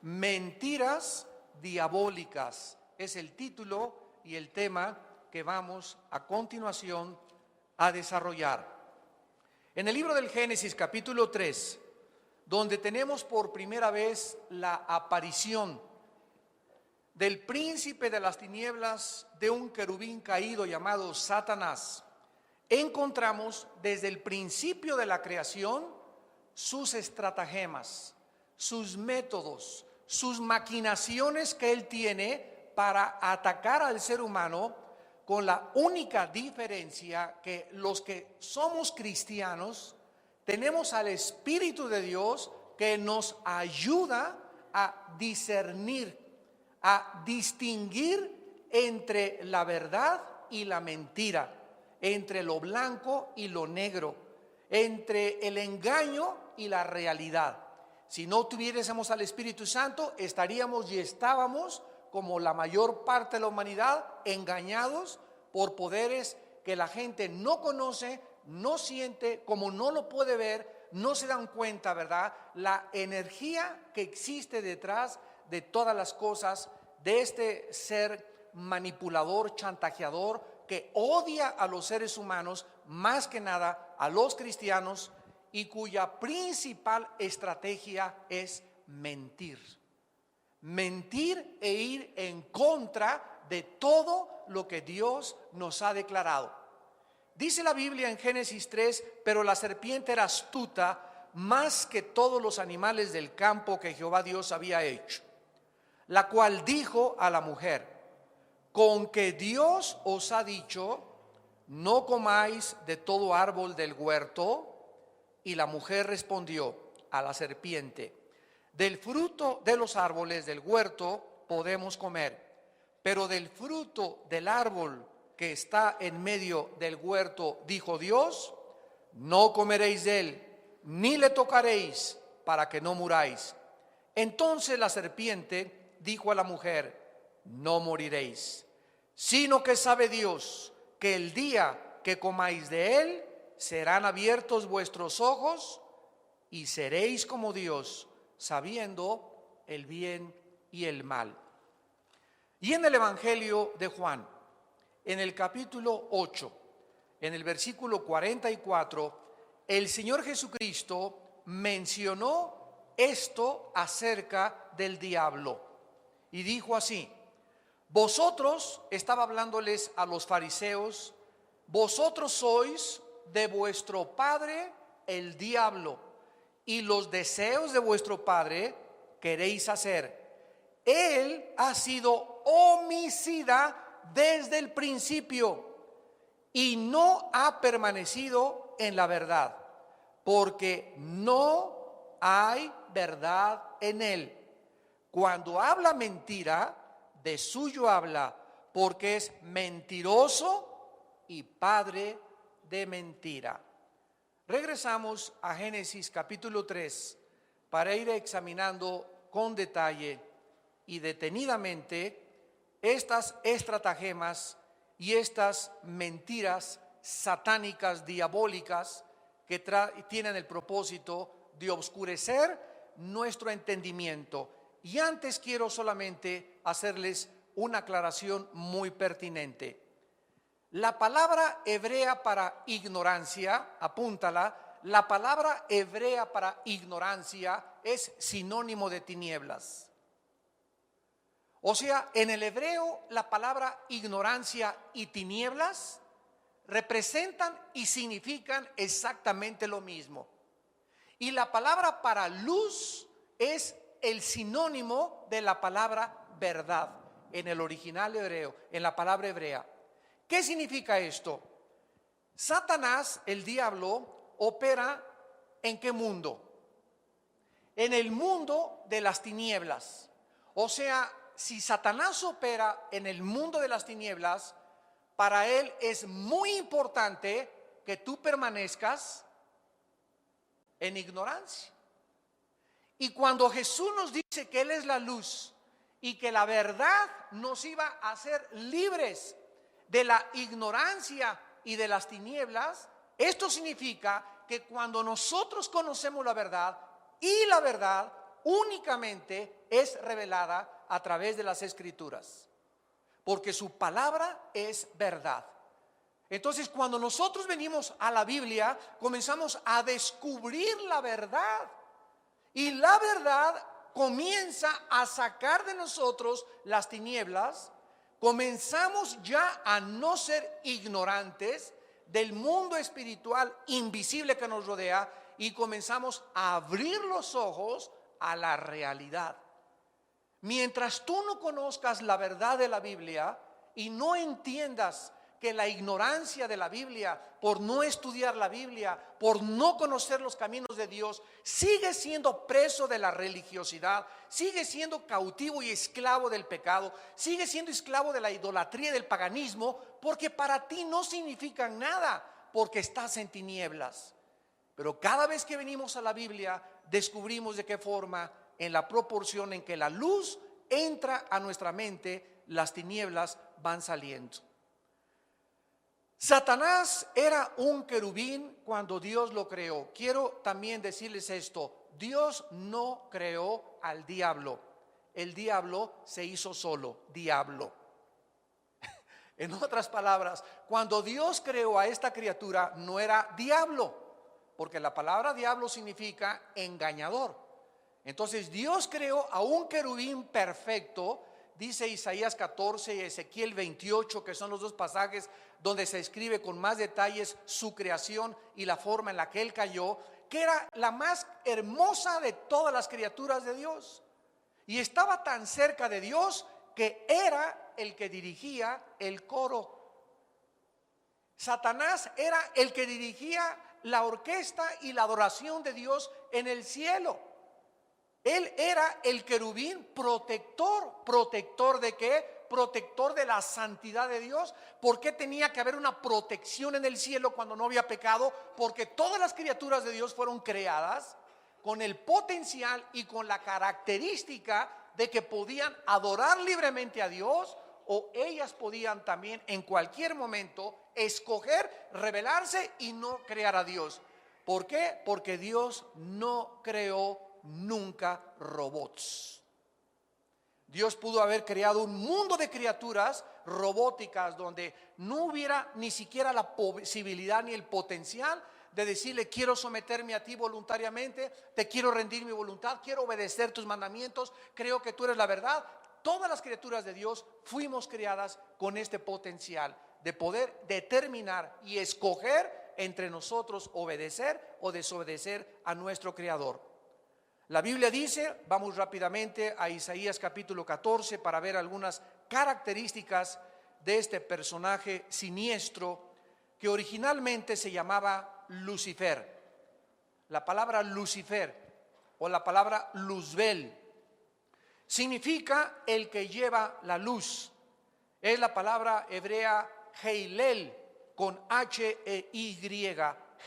Mentiras diabólicas es el título y el tema que vamos a continuación a desarrollar. En el libro del Génesis capítulo 3, donde tenemos por primera vez la aparición del príncipe de las tinieblas, de un querubín caído llamado Satanás, encontramos desde el principio de la creación sus estratagemas, sus métodos, sus maquinaciones que él tiene para atacar al ser humano, con la única diferencia que los que somos cristianos tenemos al Espíritu de Dios que nos ayuda a discernir, a distinguir entre la verdad y la mentira, entre lo blanco y lo negro, entre el engaño y la realidad. Si no tuviésemos al Espíritu Santo, estaríamos y estábamos, como la mayor parte de la humanidad, engañados por poderes que la gente no conoce, no siente, como no lo puede ver, no se dan cuenta, ¿verdad? La energía que existe detrás de todas las cosas, de este ser manipulador, chantajeador, que odia a los seres humanos, más que nada a los cristianos, y cuya principal estrategia es mentir. Mentir e ir en contra de todo lo que Dios nos ha declarado. Dice la Biblia en Génesis 3, pero la serpiente era astuta más que todos los animales del campo que Jehová Dios había hecho, la cual dijo a la mujer: con que Dios os ha dicho, no comáis de todo árbol del huerto. Y la mujer respondió a la serpiente: del fruto de los árboles del huerto podemos comer, pero del fruto del árbol que está en medio del huerto, dijo Dios, no comeréis de él, ni le tocaréis, para que no muráis. Entonces la serpiente dijo a la mujer: no moriréis, sino que sabe Dios que el día que comáis de él, serán abiertos vuestros ojos y seréis como Dios, sabiendo el bien y el mal. Y en el Evangelio de Juan, en el capítulo 8, en el versículo 44, el Señor Jesucristo mencionó esto acerca del diablo y dijo así: vosotros, estaba hablándoles a los fariseos, vosotros sois de vuestro padre el diablo, y los deseos de vuestro padre queréis hacer. Él ha sido homicida desde el principio y no ha permanecido en la verdad, porque no hay verdad en él. Cuando habla mentira, de suyo habla, porque es mentiroso y padre de mentira. Regresamos a Génesis capítulo 3 para ir examinando con detalle y detenidamente estas estratagemas y estas mentiras satánicas, diabólicas, que tienen el propósito de oscurecer nuestro entendimiento. Y antes quiero solamente hacerles una aclaración muy pertinente. La palabra hebrea para ignorancia, apúntala, la palabra hebrea para ignorancia es sinónimo de tinieblas. O sea, en el hebreo la palabra ignorancia y tinieblas representan y significan exactamente lo mismo. Y la palabra para luz es el sinónimo de la palabra verdad en el original hebreo, en la palabra hebrea. ¿Qué significa esto? Satanás, el diablo, opera ¿en qué mundo? En el mundo de las tinieblas. O sea, si Satanás opera en el mundo de las tinieblas, para él es muy importante que tú permanezcas en ignorancia. Y cuando Jesús nos dice que Él es la luz y que la verdad nos iba a hacer libres de la ignorancia y de las tinieblas, esto significa que cuando nosotros conocemos la verdad y la verdad únicamente es revelada a través de las Escrituras, porque su palabra es verdad. Entonces, cuando nosotros venimos a la Biblia, comenzamos a descubrir la verdad, y la verdad comienza a sacar de nosotros las tinieblas. Comenzamos ya a no ser ignorantes del mundo espiritual invisible que nos rodea, y comenzamos a abrir los ojos a la realidad. Mientras tú no conozcas la verdad de la Biblia y no entiendas que la ignorancia de la Biblia, por no estudiar la Biblia, por no conocer los caminos de Dios, sigue siendo preso de la religiosidad, sigue siendo cautivo y esclavo del pecado, sigue siendo esclavo de la idolatría y del paganismo, porque para ti no significan nada, porque estás en tinieblas. Pero cada vez que venimos a la Biblia, descubrimos de qué forma, en la proporción en que la luz entra a nuestra mente, las tinieblas van saliendo. Satanás era un querubín cuando Dios lo creó. Quiero también decirles esto: Dios no creó al diablo. El diablo se hizo solo, diablo. En otras palabras, cuando Dios creó a esta criatura, no era diablo, porque la palabra diablo significa engañador. Entonces Dios creó a un querubín perfecto. Dice Isaías 14 y Ezequiel 28, que son los dos pasajes donde se escribe con más detalles su creación y la forma en la que él cayó, que era la más hermosa de todas las criaturas de Dios. Y estaba tan cerca de Dios que era el que dirigía el coro. Satanás era el que dirigía la orquesta y la adoración de Dios en el cielo. Él era el querubín protector. ¿Protector de qué? Protector de la santidad de Dios. ¿Por qué tenía que haber una protección en el cielo cuando no había pecado? Porque todas las criaturas de Dios fueron creadas con el potencial y con la característica de que podían adorar libremente a Dios, o ellas podían también en cualquier momento escoger rebelarse y no crear a Dios. ¿Por qué? Porque Dios no creó nunca robots. Dios pudo haber creado un mundo de criaturas robóticas donde no hubiera ni siquiera la posibilidad ni el potencial de decirle: quiero someterme a ti voluntariamente, te quiero rendir mi voluntad, quiero obedecer tus mandamientos, creo que tú eres la verdad. Todas las criaturas de Dios fuimos creadas con este potencial de poder determinar y escoger entre nosotros obedecer o desobedecer a nuestro Creador. La Biblia dice, vamos rápidamente a Isaías capítulo 14 para ver algunas características de este personaje siniestro que originalmente se llamaba Lucifer. La palabra Lucifer o la palabra Luzbel significa el que lleva la luz. Es la palabra hebrea Heilel con H-E-Y,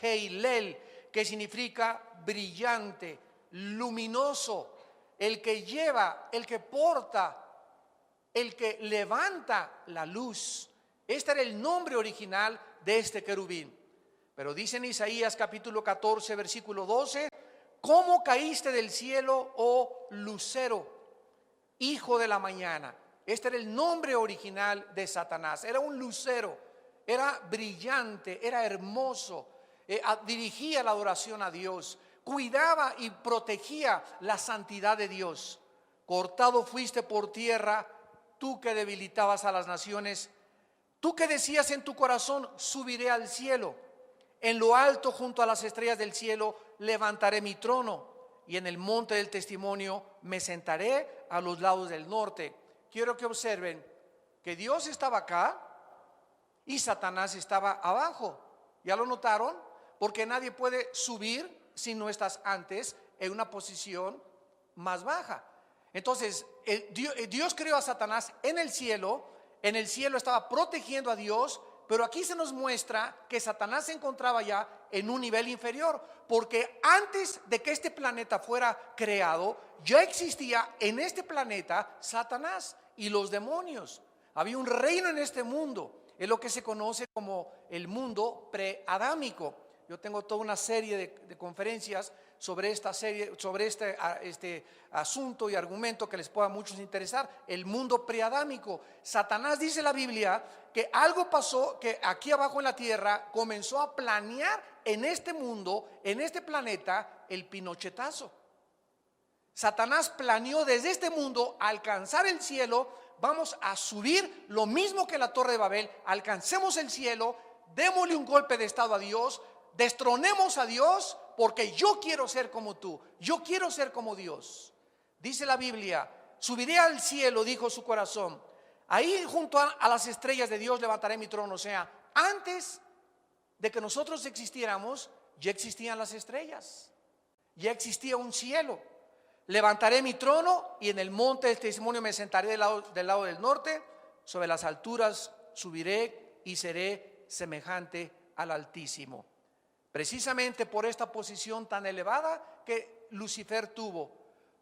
Heilel, que significa brillante, luminoso, el que lleva, el que porta, el que levanta la luz. Este era el nombre original de este querubín. Pero dice en Isaías capítulo 14 versículo 12: ¿cómo caíste del cielo, oh lucero, hijo de la mañana? Este era el nombre original de Satanás. Era un lucero, era brillante, era hermoso, dirigía la adoración a Dios, cuidaba y protegía la santidad de Dios. Cortado fuiste por tierra, tú que debilitabas a las naciones, tú que decías en tu corazón: subiré al cielo, en lo alto junto a las estrellas del cielo levantaré mi trono, y en el monte del testimonio me sentaré a los lados del norte. Quiero que observen que Dios estaba acá y Satanás estaba abajo. ¿Ya lo notaron? Porque nadie puede subir si no estás antes en una posición más baja. Entonces Dios creó a Satanás en el cielo estaba protegiendo a Dios, pero aquí se nos muestra que Satanás se encontraba ya en un nivel inferior, porque antes de que este planeta fuera creado, ya existía en este planeta Satanás y los demonios. Había un reino en este mundo, es lo que se conoce como el mundo preadámico. Yo tengo toda una serie de conferencias sobre esta serie, sobre este asunto y argumento que les pueda a muchos interesar, el mundo preadámico. Satanás, dice la Biblia, que algo pasó, que aquí abajo en la tierra comenzó a planear en este mundo, en este planeta, el pinochetazo. Satanás planeó desde este mundo alcanzar el cielo. Vamos a subir lo mismo que la Torre de Babel, alcancemos el cielo, démosle un golpe de estado a Dios, destronemos a Dios, porque yo quiero ser como tú, yo quiero ser como Dios. Dice la Biblia, subiré al cielo, dijo su corazón, ahí junto a las estrellas de Dios levantaré mi trono. O sea, antes de que nosotros existiéramos, ya existían las estrellas, ya existía un cielo. Levantaré mi trono y en el monte del testimonio me sentaré del lado del norte, sobre las alturas subiré y seré semejante al Altísimo. Precisamente por esta posición tan elevada que Lucifer tuvo,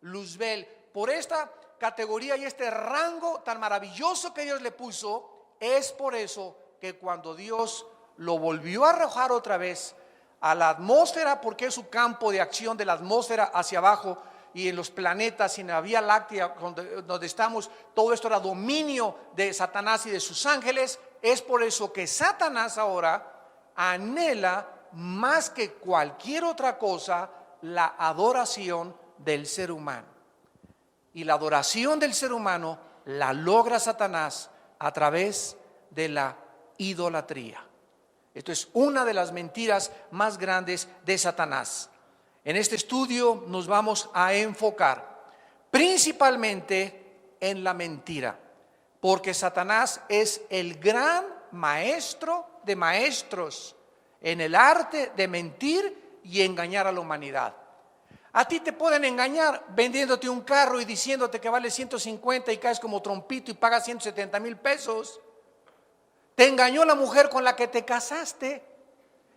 Luzbel, por esta categoría y este rango tan maravilloso que Dios le puso, es por eso que cuando Dios lo volvió a arrojar otra vez a la atmósfera, porque es su campo de acción de la atmósfera hacia abajo, y en los planetas y en la Vía Láctea donde estamos, todo esto era dominio de Satanás y de sus ángeles. Es por eso que Satanás ahora anhela más que cualquier otra cosa la adoración del ser humano. Y la adoración del ser humano la logra Satanás a través de la idolatría. Esto es una de las mentiras más grandes de Satanás. En este estudio nos vamos a enfocar principalmente en la mentira, porque Satanás es el gran maestro de maestros en el arte de mentir y engañar a la humanidad. A ti te pueden engañar vendiéndote un carro y diciéndote que vale 150 y caes como trompito y pagas 170,000 pesos. Te engañó la mujer con la que te casaste.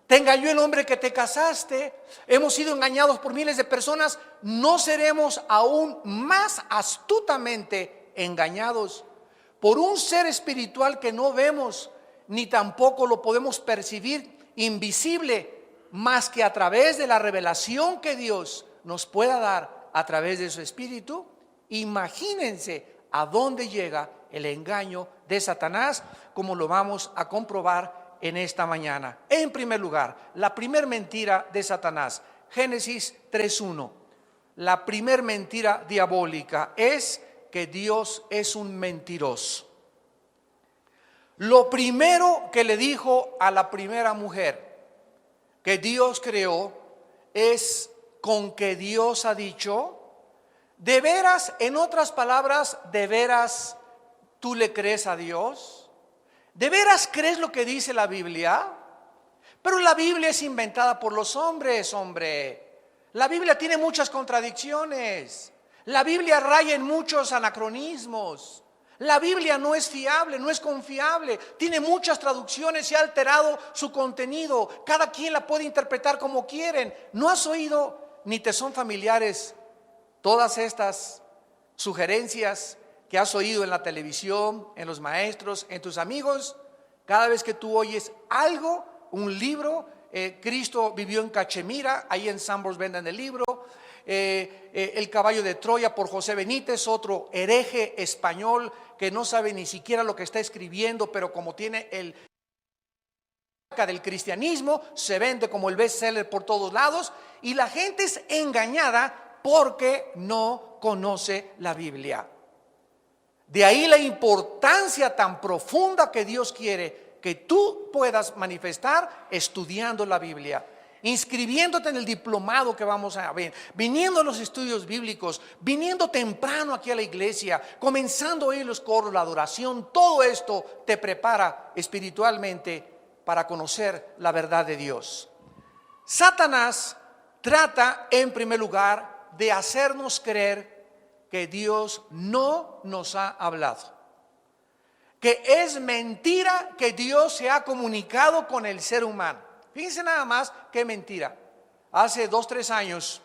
Te engañó el hombre que te casaste. Hemos sido engañados por miles de personas. No seremos aún más astutamente engañados por un ser espiritual que no vemos ni tampoco lo podemos percibir, invisible, más que a través de la revelación que Dios nos pueda dar a través de su Espíritu. Imagínense a dónde llega el engaño de Satanás, como lo vamos a comprobar en esta mañana. En primer lugar, la primer mentira de Satanás, Génesis 3:1. La primer mentira diabólica es que Dios es un mentiroso. Lo primero que le dijo a la primera mujer que Dios creó es: con que Dios ha dicho. ¿De veras, en otras palabras, de veras tú le crees a Dios? ¿De veras crees lo que dice la Biblia? Pero la Biblia es inventada por los hombres, hombre. La Biblia tiene muchas contradicciones. La Biblia raya en muchos anacronismos. La Biblia no es fiable, no es confiable. Tiene muchas traducciones y ha alterado su contenido. Cada quien la puede interpretar como quieren. ¿No has oído ni te son familiares todas estas sugerencias que has oído en la televisión, en los maestros, en tus amigos? Cada vez que tú oyes algo, un libro, Cristo vivió en Cachemira, ahí en Sambors venden el libro, El caballo de Troya por José Benítez, otro hereje español que no sabe ni siquiera lo que está escribiendo, pero como tiene el del cristianismo, se vende como el bestseller por todos lados, y la gente es engañada porque no conoce la Biblia. De ahí la importancia tan profunda que Dios quiere que tú puedas manifestar estudiando la Biblia, inscribiéndote en el diplomado que vamos a ver, viniendo a los estudios bíblicos, viniendo temprano aquí a la iglesia, comenzando a oír los coros, la adoración. Todo esto te prepara espiritualmente para conocer la verdad de Dios. Satanás trata en primer lugar de hacernos creer que Dios no nos ha hablado, que es mentira que Dios se ha comunicado con el ser humano. Fíjense nada más qué mentira. Hace 2-3 años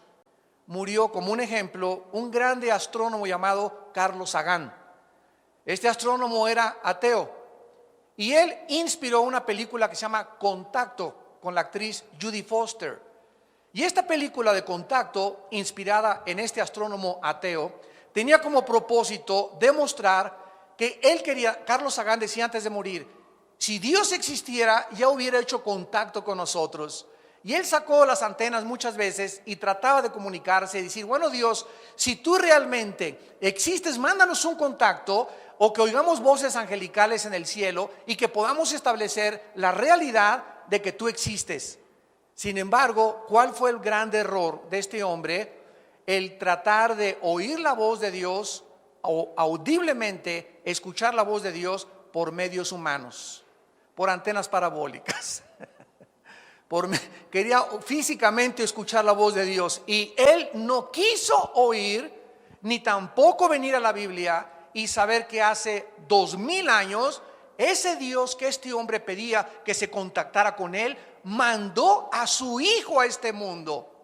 murió, como un ejemplo, un grande astrónomo llamado Carlos Sagan. Este astrónomo era ateo y él inspiró una película que se llama Contacto, con la actriz Judy Foster. Y esta película de Contacto, inspirada en este astrónomo ateo, tenía como propósito demostrar que él quería, Carlos Sagan decía antes de morir, si Dios existiera ya hubiera hecho contacto con nosotros. Y él sacó las antenas muchas veces y trataba de comunicarse y decir, bueno Dios, si tú realmente existes, mándanos un contacto o que oigamos voces angelicales en el cielo y que podamos establecer la realidad de que tú existes. Sin embargo, ¿cuál fue el gran error de este hombre? El tratar de oír la voz de Dios o audiblemente escuchar la voz de Dios por medios humanos, por antenas parabólicas. Quería físicamente escuchar la voz de Dios y él no quiso oír ni tampoco venir a la Biblia y saber que hace 2000 años ese Dios que este hombre pedía que se contactara con él mandó a su hijo a este mundo.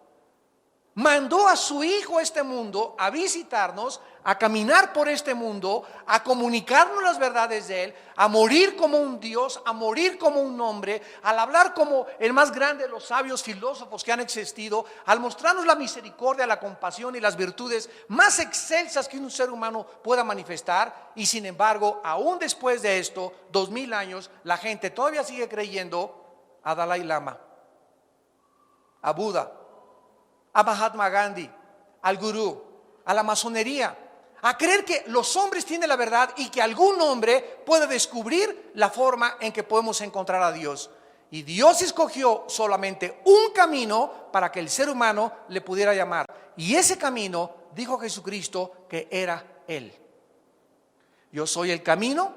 Mandó a su hijo a este mundo a visitarnos, a caminar por este mundo, a comunicarnos las verdades de él, a morir como un Dios, a morir como un hombre, al hablar como el más grande de los sabios filósofos que han existido, al mostrarnos la misericordia, la compasión y las virtudes más excelsas que un ser humano pueda manifestar. Y sin embargo, aún después de esto, 2000 años, la gente todavía sigue creyendo a Dalai Lama, a Buda, a Mahatma Gandhi, al gurú, a la masonería, a creer que los hombres tienen la verdad y que algún hombre puede descubrir la forma en que podemos encontrar a Dios. Y Dios escogió solamente un camino para que el ser humano le pudiera llamar. Y ese camino, dijo Jesucristo, que era Él. Yo soy el camino,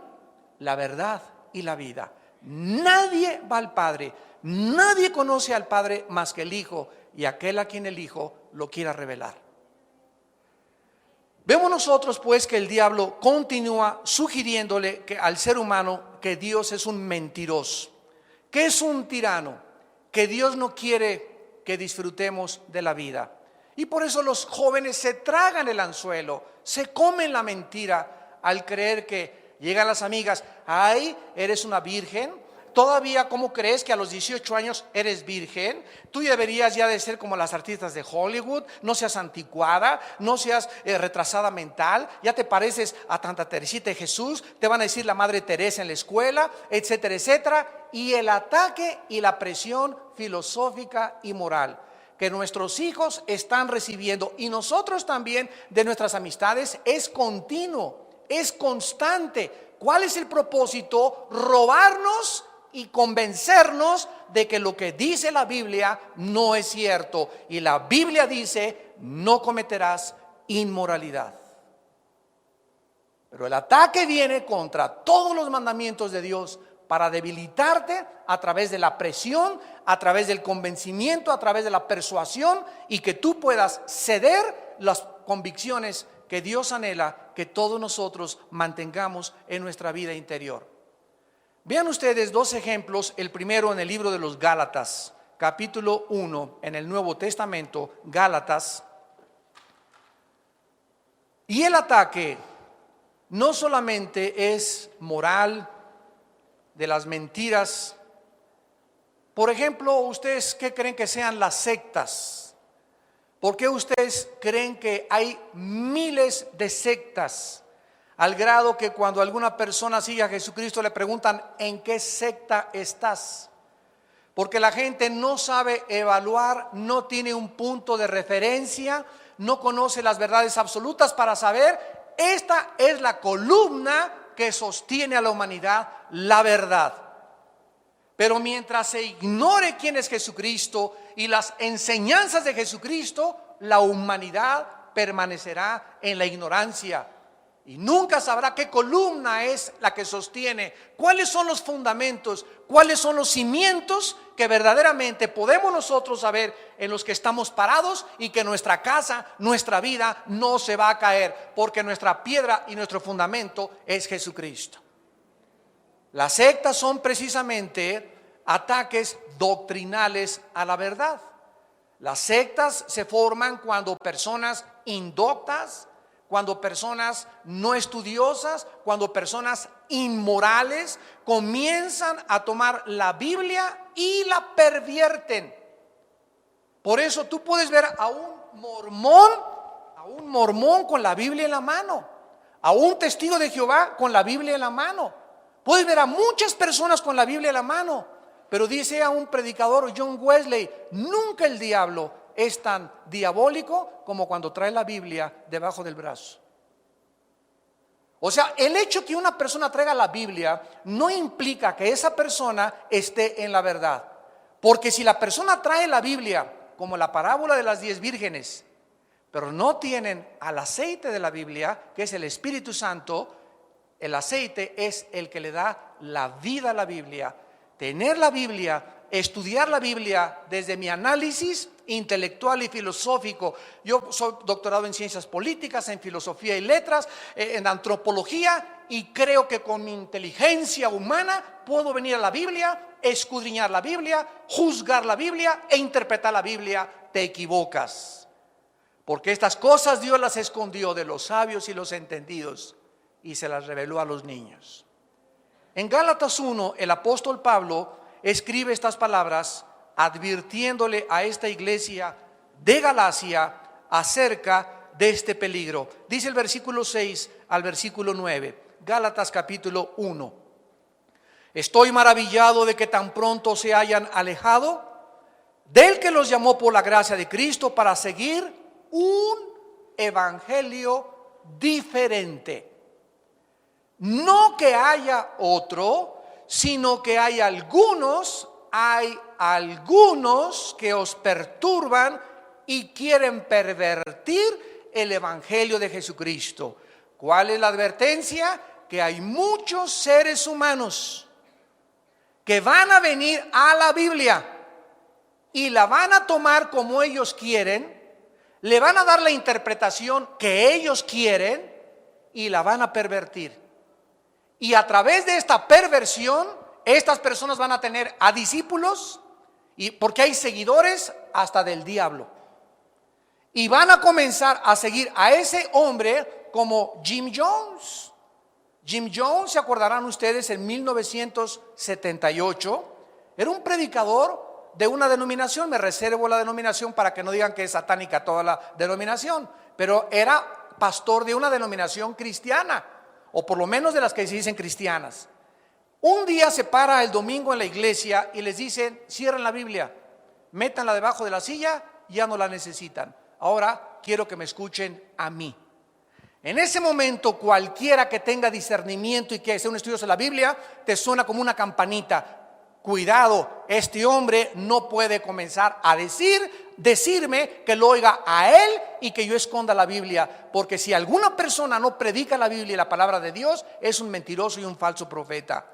la verdad y la vida. Nadie va al Padre, nadie conoce al Padre más que el Hijo y aquel a quien el Hijo lo quiera revelar. Vemos nosotros pues que el diablo continúa sugiriéndole al ser humano que Dios es un mentiroso, que es un tirano, que Dios no quiere que disfrutemos de la vida. Y por eso los jóvenes se tragan el anzuelo, se comen la mentira al creer que llegan las amigas, ay, eres una virgen. Todavía, ¿cómo crees que a los 18 años eres virgen? Tú deberías ya de ser como las artistas de Hollywood. No seas anticuada, no seas retrasada mental. Ya te pareces a Santa Teresita de Jesús. Te van a decir la Madre Teresa en la escuela, etcétera, etcétera. Y el ataque y la presión filosófica y moral que nuestros hijos están recibiendo y nosotros también de nuestras amistades es continuo, es constante. ¿Cuál es el propósito? Robarnos y convencernos de que lo que dice la Biblia no es cierto. Y la Biblia dice, no cometerás inmoralidad. Pero el ataque viene contra todos los mandamientos de Dios para debilitarte a través de la presión, a través del convencimiento, a través de la persuasión y que tú puedas ceder las convicciones que Dios anhela que todos nosotros mantengamos en nuestra vida interior. Vean ustedes dos ejemplos, el primero en el libro de los Gálatas, capítulo 1, en el Nuevo Testamento, Gálatas. Y el ataque no solamente es moral, de las mentiras. Por ejemplo, ¿ustedes qué creen que sean las sectas? ¿Por qué ustedes creen que hay miles de sectas? Al grado que cuando alguna persona sigue a Jesucristo le preguntan, ¿en qué secta estás? Porque la gente no sabe evaluar, no tiene un punto de referencia, no conoce las verdades absolutas para saber, esta es la columna que sostiene a la humanidad, la verdad. Pero mientras se ignore quién es Jesucristo y las enseñanzas de Jesucristo, la humanidad permanecerá en la ignorancia. Y nunca sabrá qué columna es la que sostiene, cuáles son los fundamentos, cuáles son los cimientos que verdaderamente podemos nosotros saber en los que estamos parados y que nuestra casa, nuestra vida no se va a caer, porque nuestra piedra y nuestro fundamento es Jesucristo. Las sectas son precisamente ataques doctrinales a la verdad. Las sectas se forman cuando personas indoctas, cuando personas no estudiosas, cuando personas inmorales comienzan a tomar la Biblia y la pervierten. Por eso tú puedes ver a un mormón con la Biblia en la mano, a un testigo de Jehová con la Biblia en la mano. Puedes ver a muchas personas con la Biblia en la mano, pero dice a un predicador, John Wesley, nunca el diablo es tan diabólico como cuando trae la Biblia debajo del brazo. O sea, el hecho que una persona traiga la Biblia no implica que esa persona esté en la verdad. Porque si la persona trae la Biblia, como la parábola de las 10 vírgenes, pero no tienen al aceite de la Biblia, que es el Espíritu Santo, el aceite es el que le da la vida a la Biblia. Tener la Biblia, estudiar la Biblia desde mi análisis intelectual y filosófico. Yo soy doctorado en ciencias políticas, en filosofía y letras, en antropología, y creo que con mi inteligencia humana puedo venir a la Biblia, escudriñar la Biblia, juzgar la Biblia e interpretar la Biblia. Te equivocas, porque estas cosas Dios las escondió de los sabios y los entendidos y se las reveló a los niños. En Gálatas 1, el apóstol Pablo escribe estas palabras advirtiéndole a esta iglesia de Galacia acerca de este peligro. Dice el versículo 6 al versículo 9, Gálatas capítulo 1. Estoy maravillado de que tan pronto se hayan alejado del que los llamó por la gracia de Cristo para seguir un evangelio diferente. No que haya otro, sino que hay algunos que os perturban y quieren pervertir el evangelio de Jesucristo. ¿Cuál es la advertencia? Que hay muchos seres humanos que van a venir a la Biblia y la van a tomar como ellos quieren, le van a dar la interpretación que ellos quieren y la van a pervertir. Y a través de esta perversión, estas personas van a tener a discípulos, y porque hay seguidores hasta del diablo. Y van a comenzar a seguir a ese hombre como Jim Jones. Jim Jones, se acordarán ustedes, en 1978, era un predicador de una denominación. Me reservo la denominación para que no digan que es satánica toda la denominación, pero era pastor de una denominación cristiana, o por lo menos de las que se dicen cristianas. Un día se para el domingo en la iglesia y les dicen: cierren la Biblia, métanla debajo de la silla, ya no la necesitan. Ahora quiero que me escuchen a mí. En ese momento, cualquiera que tenga discernimiento y que sea un estudioso de la Biblia, te suena como una campanita. Cuidado, este hombre no puede comenzar a decirme que lo oiga a él y que yo esconda la Biblia, porque si alguna persona no predica la Biblia y la palabra de Dios, es un mentiroso y un falso profeta.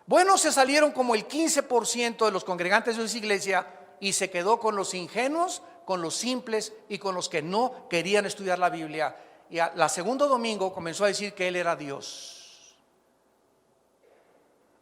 Bueno, se salieron como el 15% de los congregantes de su iglesia y se quedó con los ingenuos, con los simples y con los que no querían estudiar la Biblia. Y al segundo domingo comenzó a decir que él era Dios.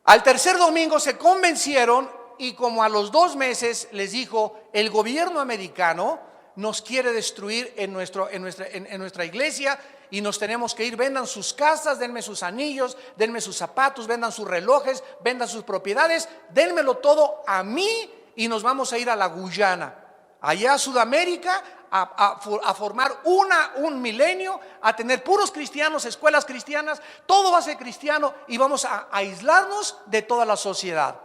Al tercer domingo se convencieron y como a los 2 meses les dijo: el gobierno americano nos quiere destruir en nuestra iglesia y nos tenemos que ir. Vendan sus casas, denme sus anillos, denme sus zapatos, vendan sus relojes, vendan sus propiedades, denmelo todo a mí y nos vamos a ir a la Guyana, allá a Sudamérica, a formar un milenio, a tener puros cristianos, escuelas cristianas, todo va a ser cristiano y vamos a aislarnos de toda la sociedad.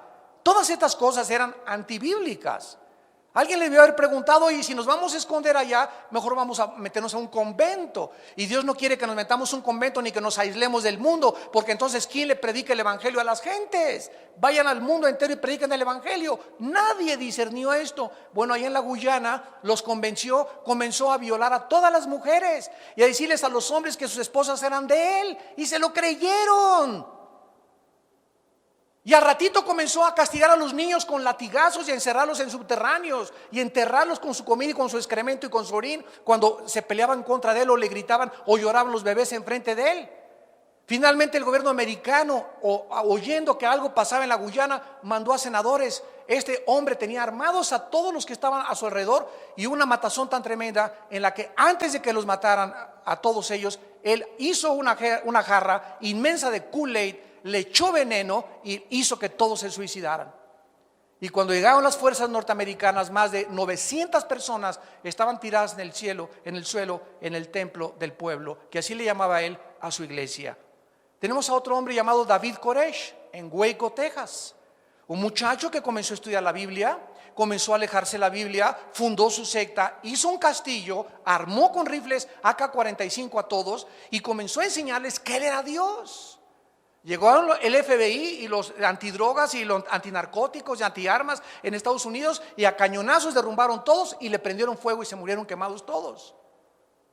Todas estas cosas eran antibíblicas. Alguien le debió haber preguntado: y si nos vamos a esconder allá, mejor vamos a meternos a un convento. Y Dios no quiere que nos metamos a un convento ni que nos aislemos del mundo, porque entonces ¿quién le predica el evangelio a las gentes? Vayan al mundo entero y prediquen el evangelio. Nadie discernió esto. Bueno, allá en la Guyana los convenció, comenzó a violar a todas las mujeres y a decirles a los hombres que sus esposas eran de él, y se lo creyeron. Y al ratito comenzó a castigar a los niños con latigazos y a encerrarlos en subterráneos y enterrarlos con su comida y con su excremento y con su orín cuando se peleaban contra de él o le gritaban o lloraban los bebés enfrente de él. Finalmente el gobierno americano, oyendo que algo pasaba en la Guyana, mandó a senadores. Este hombre tenía armados a todos los que estaban a su alrededor y una matazón tan tremenda en la que antes de que los mataran a todos ellos, él hizo una jarra inmensa de Kool-Aid, le echó veneno y hizo que todos se suicidaran. Y cuando llegaron las fuerzas norteamericanas, más de 900 personas estaban tiradas en el suelo, en el templo del pueblo, que así le llamaba él a su iglesia. Tenemos a otro hombre llamado David Koresh en Waco, Texas. Un muchacho que comenzó a estudiar la Biblia, comenzó a alejarse de la Biblia, fundó su secta, hizo un castillo, armó con rifles AK-45 a todos y comenzó a enseñarles que él era Dios. Llegó el FBI y los antidrogas y los antinarcóticos y antiarmas en Estados Unidos y a cañonazos derrumbaron todos y le prendieron fuego y se murieron quemados todos.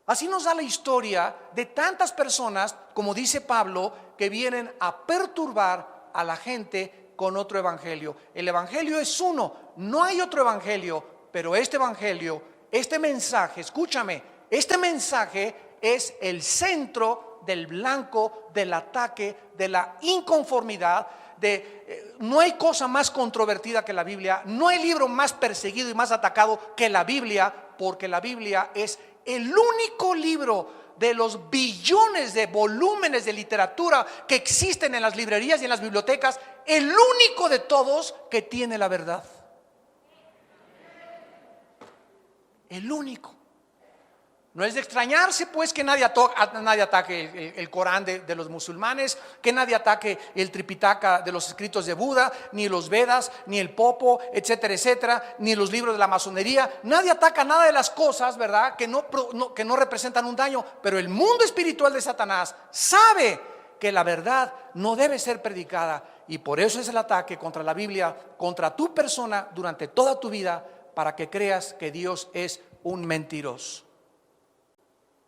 Así nos da la historia de tantas personas, como dice Pablo, que vienen a perturbar a la gente con otro evangelio. El evangelio es uno, no hay otro evangelio, pero este evangelio, este mensaje, escúchame, este mensaje es el centro del blanco del ataque, de la inconformidad, no hay cosa más controvertida que la Biblia, no hay libro más perseguido y más atacado que la Biblia, porque la Biblia es el único libro de los billones de volúmenes de literatura que existen en las librerías y en las bibliotecas, el único de todos que tiene la verdad. El único. No es de extrañarse pues que nadie ataque el Corán de los musulmanes, que nadie ataque el Tripitaka de los escritos de Buda, ni los Vedas, ni el Popo, etcétera, etcétera, ni los libros de la masonería. Nadie ataca nada de las cosas, ¿verdad? Que no representan un daño. Pero el mundo espiritual de Satanás sabe que la verdad no debe ser predicada. Y por eso es el ataque contra la Biblia, contra tu persona durante toda tu vida, para que creas que Dios es un mentiroso,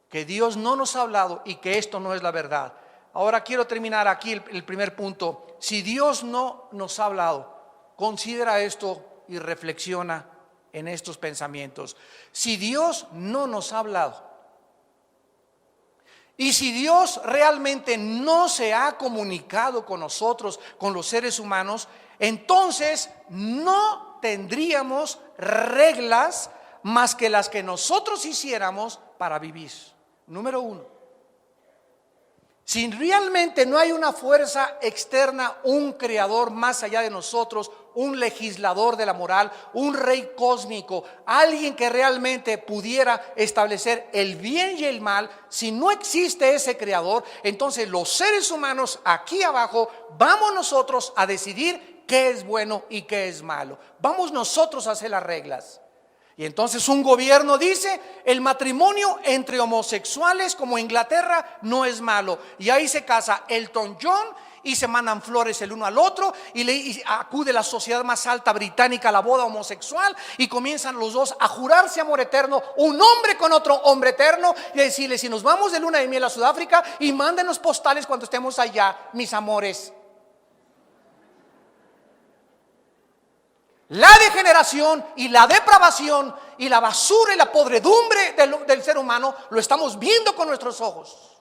que Dios no nos ha hablado y que esto no es la verdad. Ahora quiero terminar aquí el primer punto. Si Dios no nos ha hablado, considera esto y reflexiona en estos pensamientos. Si Dios no nos ha hablado y si Dios realmente no se ha comunicado con nosotros, con los seres humanos, entonces no tendríamos reglas más que las que nosotros hiciéramos para vivir. Número uno, si realmente no hay una fuerza externa, un creador más allá de nosotros, un legislador de la moral, un rey cósmico, alguien que realmente pudiera establecer el bien y el mal, si no existe ese creador, entonces los seres humanos aquí abajo vamos nosotros a decidir qué es bueno y qué es malo. Vamos nosotros a hacer las reglas. Y entonces un gobierno dice: el matrimonio entre homosexuales como Inglaterra no es malo. Y ahí se casa Elton John y se mandan flores el uno al otro y acude la sociedad más alta británica a la boda homosexual y comienzan los dos a jurarse amor eterno, un hombre con otro hombre eterno, y decirle: si nos vamos de luna de miel a Sudáfrica, y mándenos postales cuando estemos allá, mis amores. La degeneración y la depravación y la basura y la podredumbre del ser humano lo estamos viendo con nuestros ojos.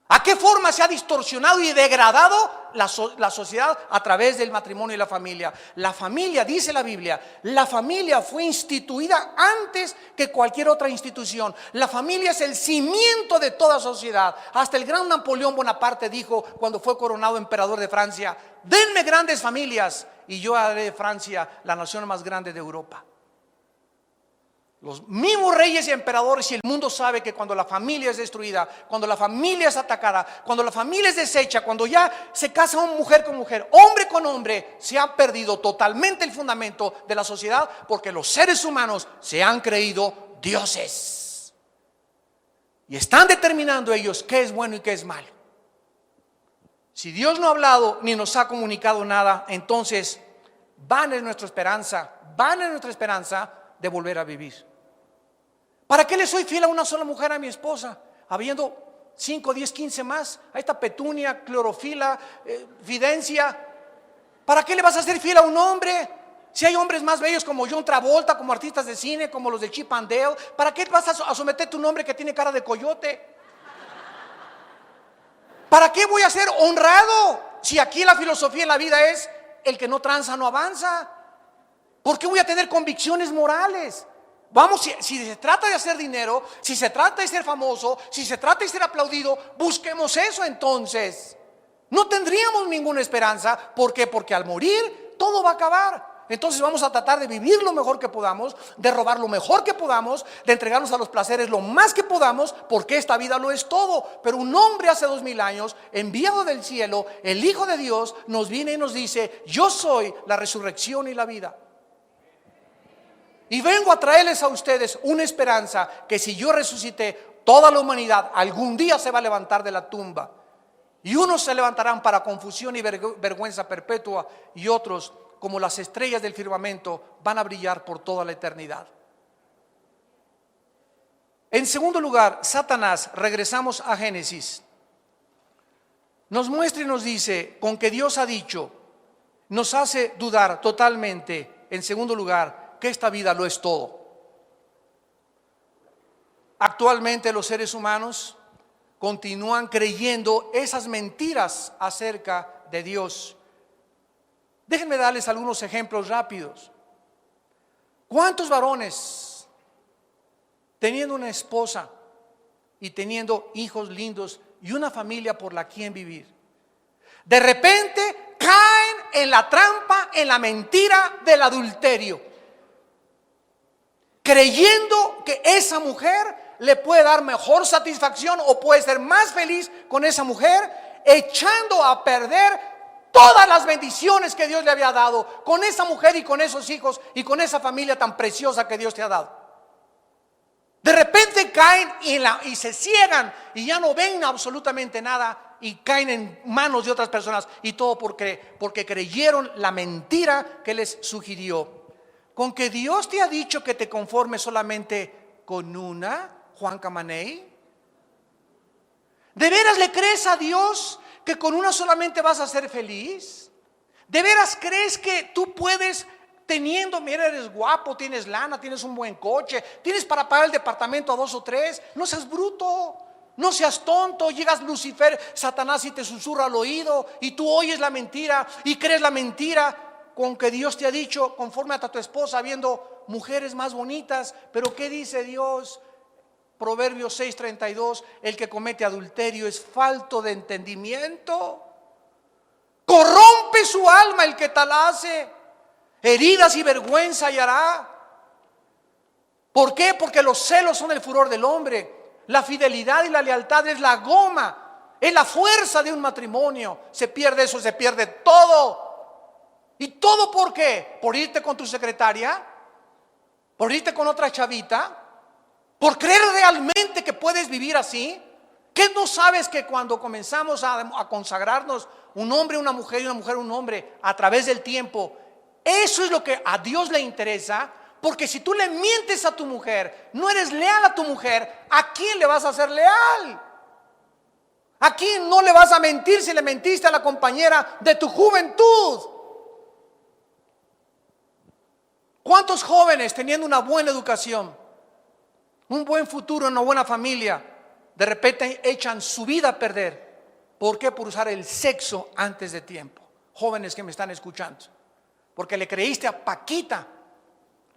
¿A qué forma se ha distorsionado y degradado la sociedad a través del matrimonio y la familia? La familia, dice la Biblia, la familia fue instituida antes que cualquier otra institución. La familia es el cimiento de toda sociedad. Hasta el gran Napoleón Bonaparte dijo, cuando fue coronado emperador de Francia: denme grandes familias y yo haré de Francia la nación más grande de Europa. Los mismos reyes y emperadores, y el mundo sabe que cuando la familia es destruida, cuando la familia es atacada, cuando la familia es deshecha, cuando ya se casa una mujer con mujer, hombre con hombre, se ha perdido totalmente el fundamento de la sociedad, porque los seres humanos se han creído dioses y están determinando ellos qué es bueno y qué es malo. Si Dios no ha hablado ni nos ha comunicado nada, entonces vana es nuestra esperanza de volver a vivir. ¿Para qué le soy fiel a una sola mujer, a mi esposa, habiendo 5, 10, 15 más? A esta Petunia, Clorofila, Fidencia. ¿Para qué le vas a ser fiel a un hombre? Si hay hombres más bellos como John Travolta, como artistas de cine, como los de Chip and Dale, ¿para qué vas a someter tu nombre que tiene cara de coyote? ¿Para qué voy a ser honrado si aquí la filosofía en la vida es: el que no tranza no avanza? ¿Por qué voy a tener convicciones morales? Vamos, si se trata de hacer dinero, si se trata de ser famoso, si se trata de ser aplaudido, busquemos eso entonces. No tendríamos ninguna esperanza. ¿Por qué? Porque al morir todo va a acabar. Entonces vamos a tratar de vivir lo mejor que podamos, de robar lo mejor que podamos, de entregarnos a los placeres lo más que podamos, porque esta vida lo es todo. Pero un hombre hace 2000 años, enviado del cielo, el Hijo de Dios, nos viene y nos dice: yo soy la resurrección y la vida. Y vengo a traerles a ustedes una esperanza, que si yo resucité, toda la humanidad algún día se va a levantar de la tumba. Y unos se levantarán para confusión y vergüenza perpetua, y otros, como las estrellas del firmamento, van a brillar por toda la eternidad. En segundo lugar, Satanás, regresamos a Génesis, nos muestra y nos dice, con que Dios ha dicho, nos hace dudar totalmente, en segundo lugar, que esta vida lo es todo. Actualmente los seres humanos continúan creyendo esas mentiras acerca de Dios. Déjenme darles algunos ejemplos rápidos. ¿Cuántos varones, teniendo una esposa y teniendo hijos lindos y una familia por la quien vivir, de repente caen en la trampa, en la mentira del adulterio, creyendo que esa mujer le puede dar mejor satisfacción o puede ser más feliz con esa mujer, echando a perder todas las bendiciones que Dios le había dado con esa mujer y con esos hijos y con esa familia tan preciosa que Dios te ha dado. De repente caen y se ciegan y ya no ven absolutamente nada y caen en manos de otras personas, y todo porque creyeron la mentira que les sugirió. Con que Dios te ha dicho que te conformes solamente con una, Juan Camaney. ¿De veras le crees a Dios que con una solamente vas a ser feliz? ¿De veras crees que tú puedes, teniendo, mira, eres guapo, tienes lana, tienes un buen coche, tienes para pagar el departamento a 2 o 3? No seas bruto, no seas tonto. Llegas Lucifer, Satanás, y te susurra al oído y tú oyes la mentira y crees la mentira. Con que Dios te ha dicho, confórmate a tu esposa viendo mujeres más bonitas. Pero ¿qué dice Dios? Proverbios 6:32, el que comete adulterio es falto de entendimiento. Corrompe su alma el que tal hace, heridas y vergüenza hallará. ¿Por qué? Porque los celos son el furor del hombre. La fidelidad y la lealtad es la goma, es la fuerza de un matrimonio. Se pierde eso, se pierde todo. ¿Y todo por qué? ¿Por irte con tu secretaria? ¿Por irte con otra chavita? ¿Por creer realmente que puedes vivir así? ¿Qué no sabes que cuando comenzamos a consagrarnos, un hombre, una mujer y una mujer, un hombre, a través del tiempo, eso es lo que a Dios le interesa? Porque si tú le mientes a tu mujer, no eres leal a tu mujer, ¿a quién le vas a ser leal? ¿A quién no le vas a mentir si le mentiste a la compañera de tu juventud? ¿Cuántos jóvenes teniendo una buena educación, un buen futuro, una buena familia, de repente echan su vida a perder? ¿Por qué? Por usar el sexo antes de tiempo. Jóvenes que me están escuchando, porque le creíste a Paquita,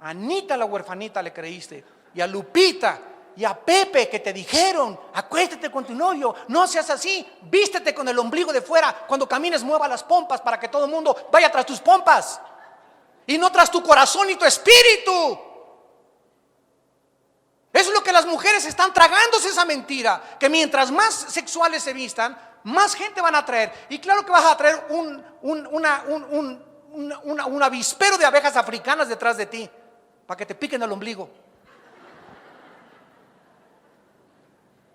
a Anita la huerfanita le creíste, y a Lupita y a Pepe, que te dijeron: acuéstate con tu novio, no seas así, vístete con el ombligo de fuera, cuando camines mueva las pompas para que todo el mundo vaya tras tus pompas y no tras tu corazón y tu espíritu. Eso es lo que las mujeres están tragándose, esa mentira, que mientras más sexuales se vistan, más gente van a traer. Y claro que vas a traer un avispero de abejas africanas detrás de ti para que te piquen el ombligo.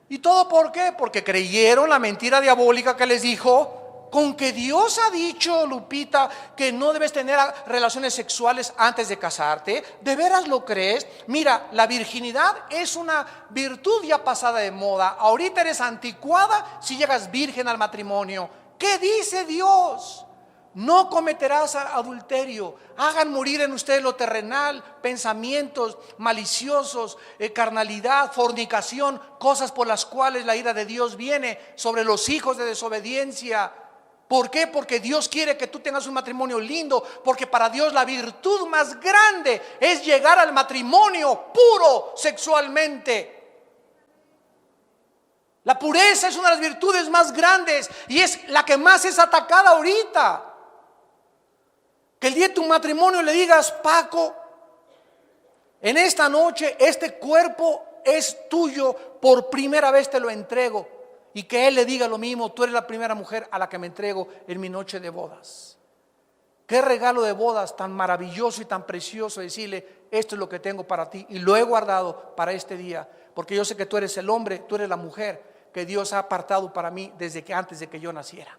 ¿Y todo por qué? Porque creyeron la mentira diabólica que les dijo: con que Dios ha dicho, Lupita, que no debes tener relaciones sexuales antes de casarte. ¿De veras lo crees? Mira, la virginidad es una virtud ya pasada de moda. Ahorita eres anticuada si llegas virgen al matrimonio. ¿Qué dice Dios? No cometerás adulterio. Hagan morir en ustedes lo terrenal, pensamientos maliciosos, carnalidad, fornicación, cosas por las cuales la ira de Dios viene sobre los hijos de desobediencia. ¿Por qué? Porque Dios quiere que tú tengas un matrimonio lindo, porque para Dios la virtud más grande es llegar al matrimonio puro sexualmente. La pureza es una de las virtudes más grandes y es la que más es atacada ahorita. Que el día de tu matrimonio le digas: Paco, en esta noche este cuerpo es tuyo, por primera vez te lo entrego. Y que él le diga lo mismo: tú eres la primera mujer a la que me entrego en mi noche de bodas. Qué regalo de bodas tan maravilloso y tan precioso, decirle: esto es lo que tengo para ti y lo he guardado para este día, porque yo sé que tú eres el hombre, tú eres la mujer que Dios ha apartado para mí desde que antes de que yo naciera.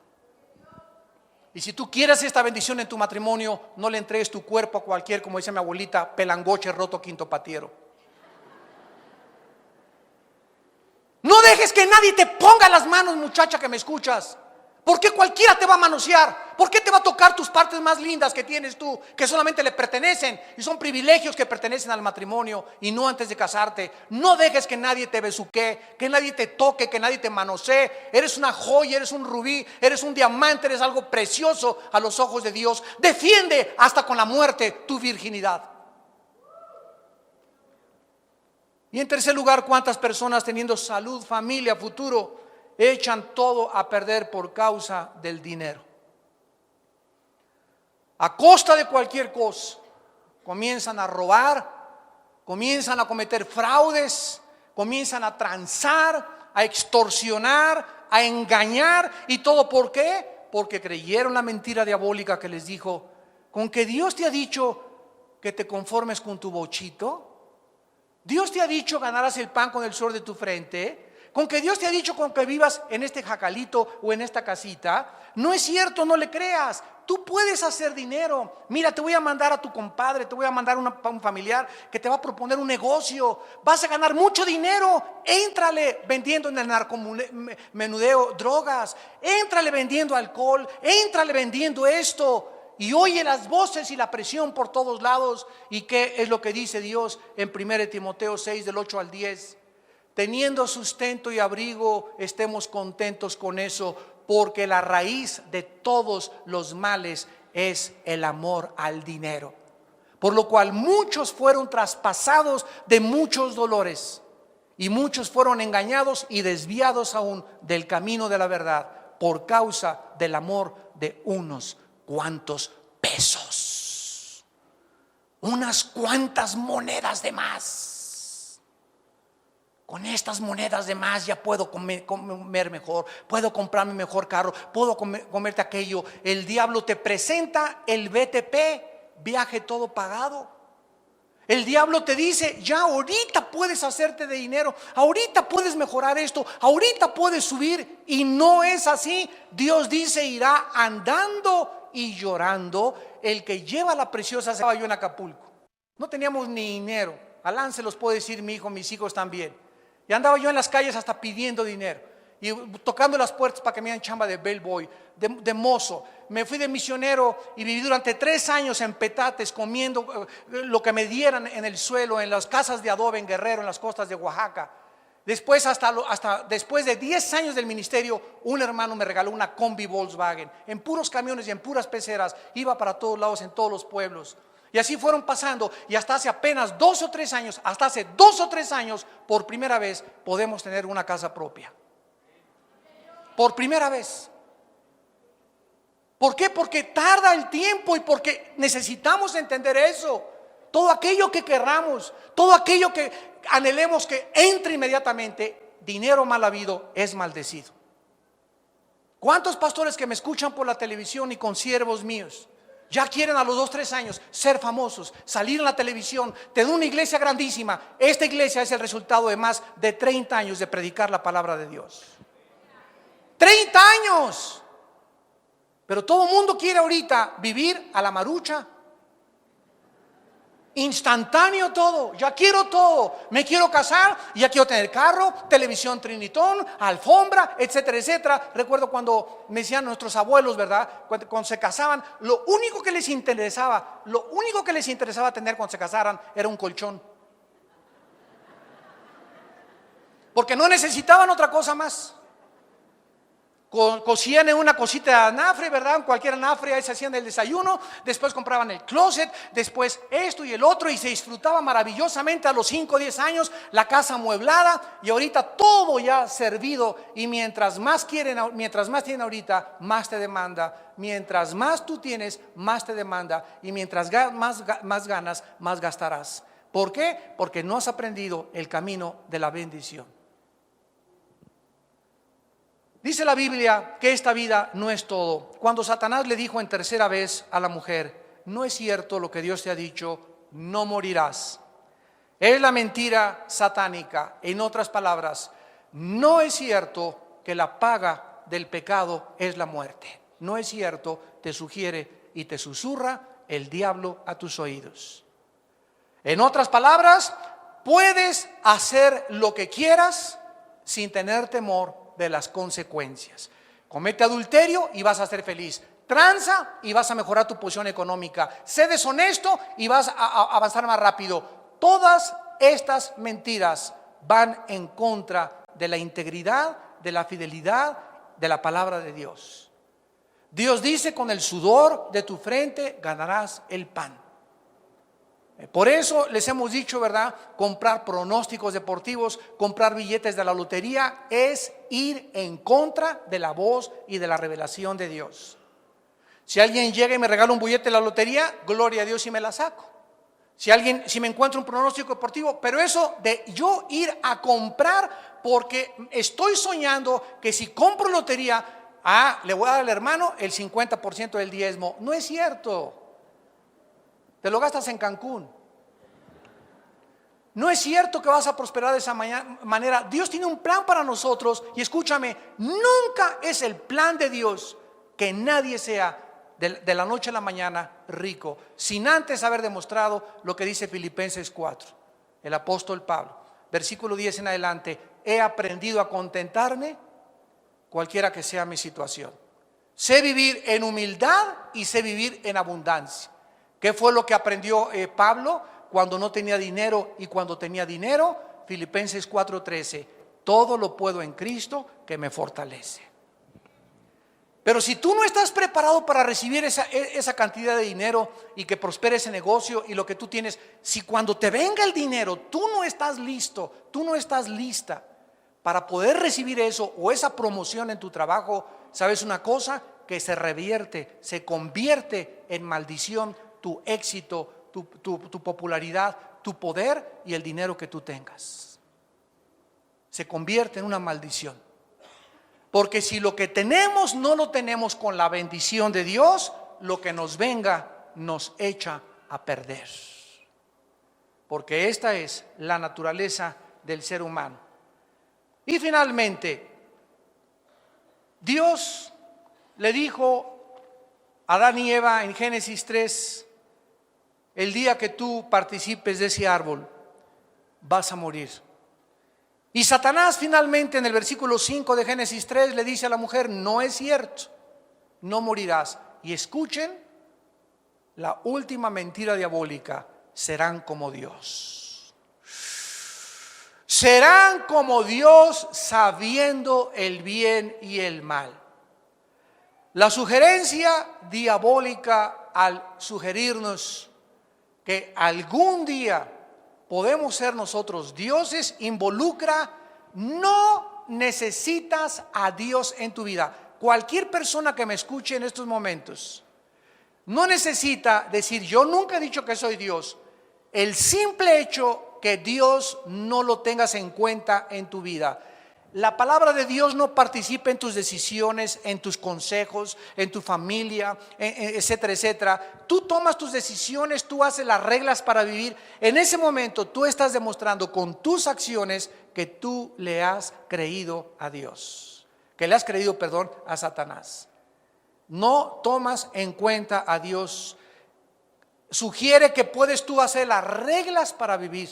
Y si tú quieres esta bendición en tu matrimonio, no le entregues tu cuerpo a cualquier, como dice mi abuelita, pelangoche roto quinto patiero. No dejes que nadie te ponga las manos, muchacha que me escuchas. ¿Por qué cualquiera te va a manosear? ¿Por qué te va a tocar tus partes más lindas que tienes tú, que solamente le pertenecen y son privilegios que pertenecen al matrimonio y no antes de casarte? No dejes que nadie te besuquee, que nadie te toque, que nadie te manosee. Eres una joya, eres un rubí, eres un diamante, eres algo precioso a los ojos de Dios. Defiende hasta con la muerte tu virginidad. Y en tercer lugar, ¿cuántas personas teniendo salud, familia, futuro, echan todo a perder por causa del dinero? A costa de cualquier cosa, comienzan a robar, comienzan a cometer fraudes, comienzan a transar, a extorsionar, a engañar. ¿Y todo por qué? Porque creyeron la mentira diabólica que les dijo: con que Dios te ha dicho que te conformes con tu bochito, Dios te ha dicho ganarás el pan con el sudor de tu frente, con que Dios te ha dicho con que vivas en este jacalito o en esta casita. No es cierto, no le creas. Tú puedes hacer dinero. Mira, te voy a mandar a tu compadre, te voy a mandar a un familiar que te va a proponer un negocio. Vas a ganar mucho dinero. Éntrale vendiendo en el narcomenudeo drogas. Éntrale vendiendo alcohol. Éntrale vendiendo esto. Y oye las voces y la presión por todos lados. ¿Y qué es lo que dice Dios en 1 Timoteo 6 del 8 al 10? Teniendo sustento y abrigo, estemos contentos con eso, porque la raíz de todos los males es el amor al dinero. Por lo cual muchos fueron traspasados de muchos dolores, y muchos fueron engañados y desviados aún del camino de la verdad, por causa del amor de unos cuantos pesos, unas cuantas monedas de más. Con estas monedas de más ya puedo comer mejor, puedo comprarme mejor carro, puedo comerte aquello. El diablo te presenta el BTP, viaje todo pagado. El diablo te dice: ya ahorita puedes hacerte de dinero, ahorita puedes mejorar esto, ahorita puedes subir. Y no es así. Dios dice: irá andando y llorando el que lleva la preciosa. Estaba yo en Acapulco, no teníamos ni dinero. Alán se los puede decir mi hijo, mis hijos también. Y andaba yo en las calles hasta pidiendo dinero y tocando las puertas para que me dieran chamba de bellboy, de mozo. Me fui de misionero y viví durante 3 años en petates, comiendo lo que me dieran en el suelo, en las casas de adobe en Guerrero, en las costas de Oaxaca. Después, hasta después de 10 años del ministerio, un hermano me regaló una combi Volkswagen. En puros camiones y en puras peceras, iba para todos lados, en todos los pueblos. Y así fueron pasando, y hasta hace apenas 2 o 3 años, por primera vez podemos tener una casa propia. Por primera vez. ¿Por qué? Porque tarda el tiempo y porque necesitamos entender eso. Todo aquello que querramos, todo aquello que anhelemos que entre inmediatamente, dinero mal habido es maldecido. ¿Cuántos pastores que me escuchan por la televisión y consiervos míos ya quieren a los 2 o 3 años ser famosos, salir en la televisión, tener una iglesia grandísima? Esta iglesia es el resultado de más de 30 años de predicar la palabra de Dios. 30 años. Pero todo el mundo quiere ahorita vivir a la marucha, instantáneo todo. Ya quiero todo. Me quiero casar y ya quiero tener carro, televisión Trinitón, alfombra, etcétera, etcétera. Recuerdo cuando me decían nuestros abuelos, ¿verdad? Cuando se casaban, lo único que les interesaba tener cuando se casaran era un colchón. Porque no necesitaban otra cosa más. cocían en una cosita de anafre, ¿verdad? Cualquier anafre, ahí se hacían el desayuno, después compraban el closet, después esto y el otro, y se disfrutaba maravillosamente a los 5 o 10 años, la casa amueblada, y ahorita todo ya servido, y mientras más tienen ahorita, más te demanda, mientras más tú tienes, más te demanda, y mientras más ganas, más gastarás. ¿Por qué? Porque no has aprendido el camino de la bendición. Dice la Biblia que esta vida no es todo. Cuando Satanás le dijo en tercera vez a la mujer: no es cierto lo que Dios te ha dicho, no morirás. Es la mentira satánica. En otras palabras, no es cierto que la paga del pecado es la muerte. No es cierto, te sugiere y te susurra el diablo a tus oídos. En otras palabras, puedes hacer lo que quieras sin tener temor de las consecuencias. Comete adulterio y vas a ser feliz. Tranza y vas a mejorar tu posición económica. Sé deshonesto y vas a avanzar más rápido. Todas estas mentiras van en contra de la integridad, de la fidelidad, de la palabra de Dios. Dios dice: con el sudor de tu frente ganarás el pan. Por eso les hemos dicho, ¿verdad? Comprar pronósticos deportivos, comprar billetes de la lotería es ir en contra de la voz y de la revelación de Dios. Si alguien llega y me regala un billete de la lotería, gloria a Dios y me la saco. Si me encuentro un pronóstico deportivo, pero eso de yo ir a comprar porque estoy soñando que si compro lotería, le voy a dar al hermano el 50% del diezmo. No es cierto. Te lo gastas en Cancún. No es cierto que vas a prosperar de esa manera. Dios tiene un plan para nosotros. Y escúchame, nunca es el plan de Dios que nadie sea de la noche a la mañana rico, sin antes haber demostrado lo que dice Filipenses 4, el apóstol Pablo, versículo 10 en adelante: he aprendido a contentarme cualquiera que sea mi situación. Sé vivir en humildad y sé vivir en abundancia. ¿Qué fue lo que aprendió Pablo cuando no tenía dinero y cuando tenía dinero? Filipenses 4:13: todo lo puedo en Cristo que me fortalece. Pero si tú no estás preparado para recibir esa cantidad de dinero y que prospere ese negocio y lo que tú tienes, si cuando te venga el dinero tú no estás listo, tú no estás lista para poder recibir eso o esa promoción en tu trabajo, ¿sabes una cosa? Que se revierte, se convierte en maldición tu éxito, tu popularidad, tu poder y el dinero que tú tengas. Se convierte en una maldición. Porque si lo que tenemos no lo tenemos con la bendición de Dios, lo que nos venga nos echa a perder. Porque esta es la naturaleza del ser humano. Y finalmente, Dios le dijo a Adán y Eva en Génesis 3: el día que tú participes de ese árbol, vas a morir. Y Satanás finalmente en el versículo 5 de Génesis 3 le dice a la mujer: no es cierto, no morirás. Y escuchen la última mentira diabólica: serán como Dios. Serán como Dios sabiendo el bien y el mal. La sugerencia diabólica al sugerirnos que algún día podemos ser nosotros dioses involucra: no necesitas a Dios en tu vida. Cualquier persona que me escuche en estos momentos no necesita decir: yo nunca he dicho que soy Dios. El simple hecho que Dios no lo tengas en cuenta en tu vida. La palabra de Dios no participa en tus decisiones, en tus consejos, en tu familia, etcétera, etcétera. Tú tomas tus decisiones, tú haces las reglas para vivir. En ese momento tú estás demostrando con tus acciones que tú le has creído a Dios, que le has creído, a Satanás. No tomas en cuenta a Dios. Sugiere que puedes tú hacer las reglas para vivir,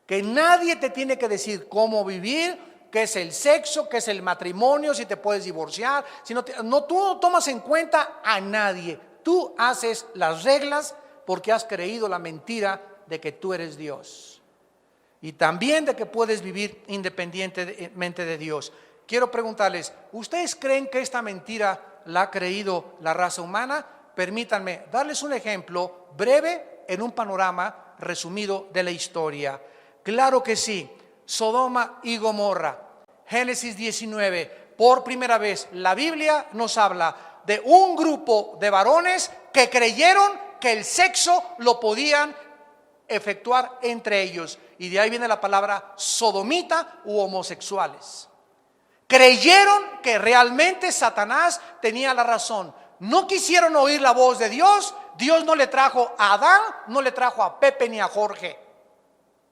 que nadie te tiene que decir cómo vivir, qué es el sexo, qué es el matrimonio, si te puedes divorciar. Si no, tú no tomas en cuenta a nadie. Tú haces las reglas porque has creído la mentira de que tú eres Dios. Y también de que puedes vivir independientemente de Dios. quiero preguntarles, ¿ustedes creen que esta mentira la ha creído la raza humana? Permítanme darles un ejemplo breve en un panorama resumido de la historia. Claro que sí, Sodoma y Gomorra, Génesis 19, por primera vez la Biblia nos habla de un grupo de varones que creyeron que el sexo lo podían efectuar entre ellos, y de ahí viene la palabra sodomita u homosexuales. Creyeron que realmente Satanás tenía la razón. No quisieron oír la voz de Dios. Dios no le trajo a Adán, no le trajo a Pepe ni a Jorge.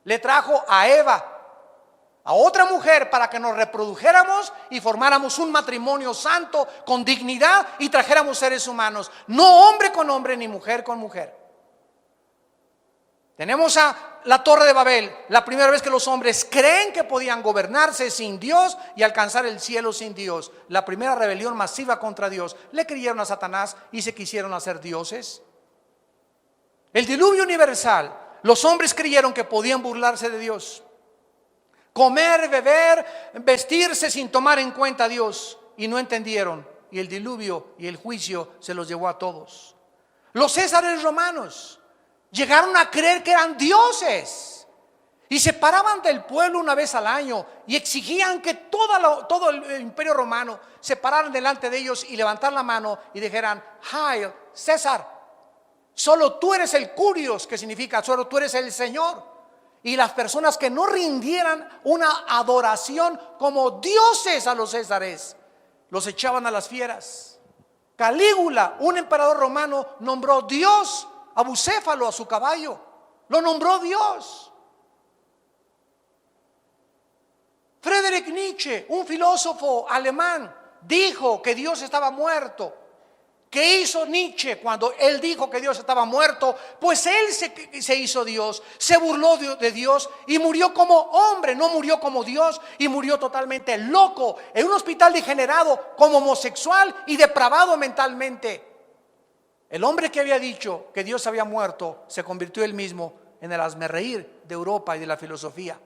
Le trajo a Eva, a otra mujer, para que nos reprodujéramos y formáramos un matrimonio santo con dignidad y trajéramos seres humanos, no hombre con hombre ni mujer con mujer. Tenemos a la Torre de Babel, la primera vez que los hombres creen que podían gobernarse sin Dios y alcanzar el cielo sin Dios. La primera rebelión masiva contra Dios. Le creyeron a Satanás y se quisieron hacer dioses. El diluvio universal. Los hombres creyeron que podían burlarse de Dios, comer, beber, vestirse sin tomar en cuenta a Dios, y no entendieron, y el diluvio y el juicio se los llevó a todos. Los césares romanos llegaron a creer que eran dioses y se paraban del pueblo una vez al año y exigían que todo el imperio romano se pararan delante de ellos y levantar la mano y dijeran: Hail César, solo tú eres el Curios, que significa solo tú eres el Señor. Y las personas que no rindieran una adoración como dioses a los césares, los echaban a las fieras. Calígula, un emperador romano, nombró Dios a Bucéfalo, a su caballo. Lo nombró Dios. Friedrich Nietzsche, un filósofo alemán, dijo que Dios estaba muerto. ¿Qué hizo Nietzsche cuando él dijo que Dios estaba muerto? Pues él se hizo Dios, se burló de Dios y murió como hombre, no murió como Dios, y murió totalmente loco en un hospital degenerado, como homosexual y depravado mentalmente. El hombre que había dicho que Dios había muerto se convirtió él mismo en el hazmerreír de Europa y de la filosofía.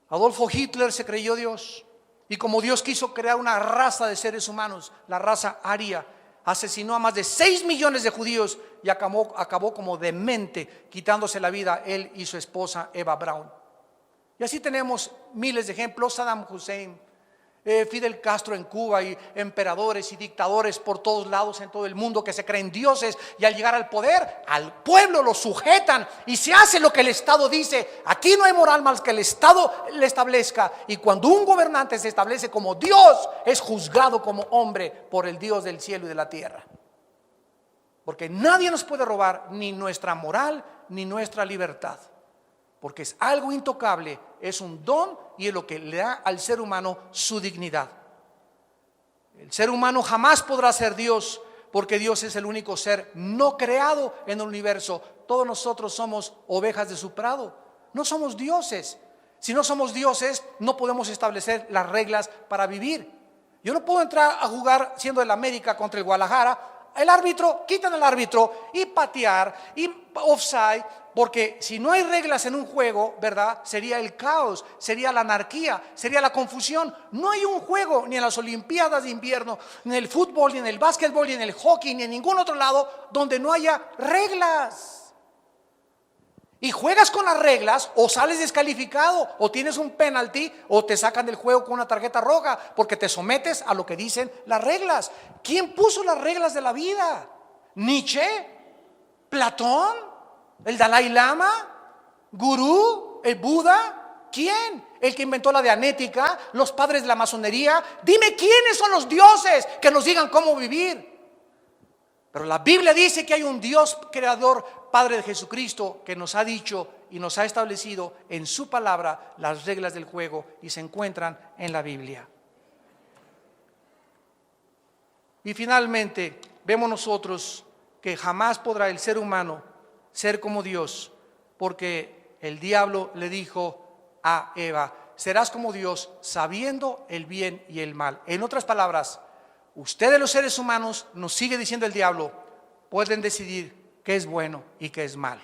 Adolfo Hitler se creyó Dios. Y como Dios quiso crear una raza de seres humanos, la raza aria, asesinó a más de 6 millones de judíos y acabó como demente, quitándose la vida él y su esposa Eva Braun. Y así tenemos miles de ejemplos: Saddam Hussein, Fidel Castro en Cuba, y emperadores y dictadores por todos lados en todo el mundo que se creen dioses, y al llegar al poder, al pueblo lo sujetan y se hace lo que el Estado dice. Aquí no hay moral más que el Estado le establezca, y cuando un gobernante se establece como Dios, es juzgado como hombre por el Dios del cielo y de la tierra. Porque nadie nos puede robar ni nuestra moral ni nuestra libertad, porque es algo intocable, es un don y es lo que le da al ser humano su dignidad. El ser humano jamás podrá ser Dios, porque Dios es el único ser no creado en el universo. Todos nosotros somos ovejas de su prado, no somos dioses. Si no somos dioses, no podemos establecer las reglas para vivir. Yo no puedo entrar a jugar siendo el América contra el Guadalajara, el árbitro, quitan al árbitro y patear y offside. Porque si no hay reglas en un juego, ¿verdad? Sería el caos, sería la anarquía, sería la confusión. No hay un juego, ni en las Olimpiadas de invierno, ni en el fútbol, ni en el básquetbol, ni en el hockey, ni en ningún otro lado donde no haya reglas. Y juegas con las reglas, o sales descalificado, o tienes un penalti, o te sacan del juego con una tarjeta roja, porque te sometes a lo que dicen las reglas. ¿Quién puso las reglas de la vida? ¿Nietzsche? ¿Platón? ¿El Dalai Lama? ¿Gurú? ¿El Buda? ¿Quién? ¿El que inventó la dianética? ¿Los padres de la masonería? Dime quiénes son los dioses que nos digan cómo vivir. Pero la Biblia dice que hay un Dios creador, Padre de Jesucristo, que nos ha dicho y nos ha establecido en su palabra las reglas del juego, y se encuentran en la Biblia. Y finalmente vemos nosotros que jamás podrá el ser humano ser como Dios, porque el diablo le dijo a Eva: serás como Dios, sabiendo el bien y el mal. En otras palabras, ustedes los seres humanos, nos sigue diciendo el diablo, pueden decidir qué es bueno y qué es malo.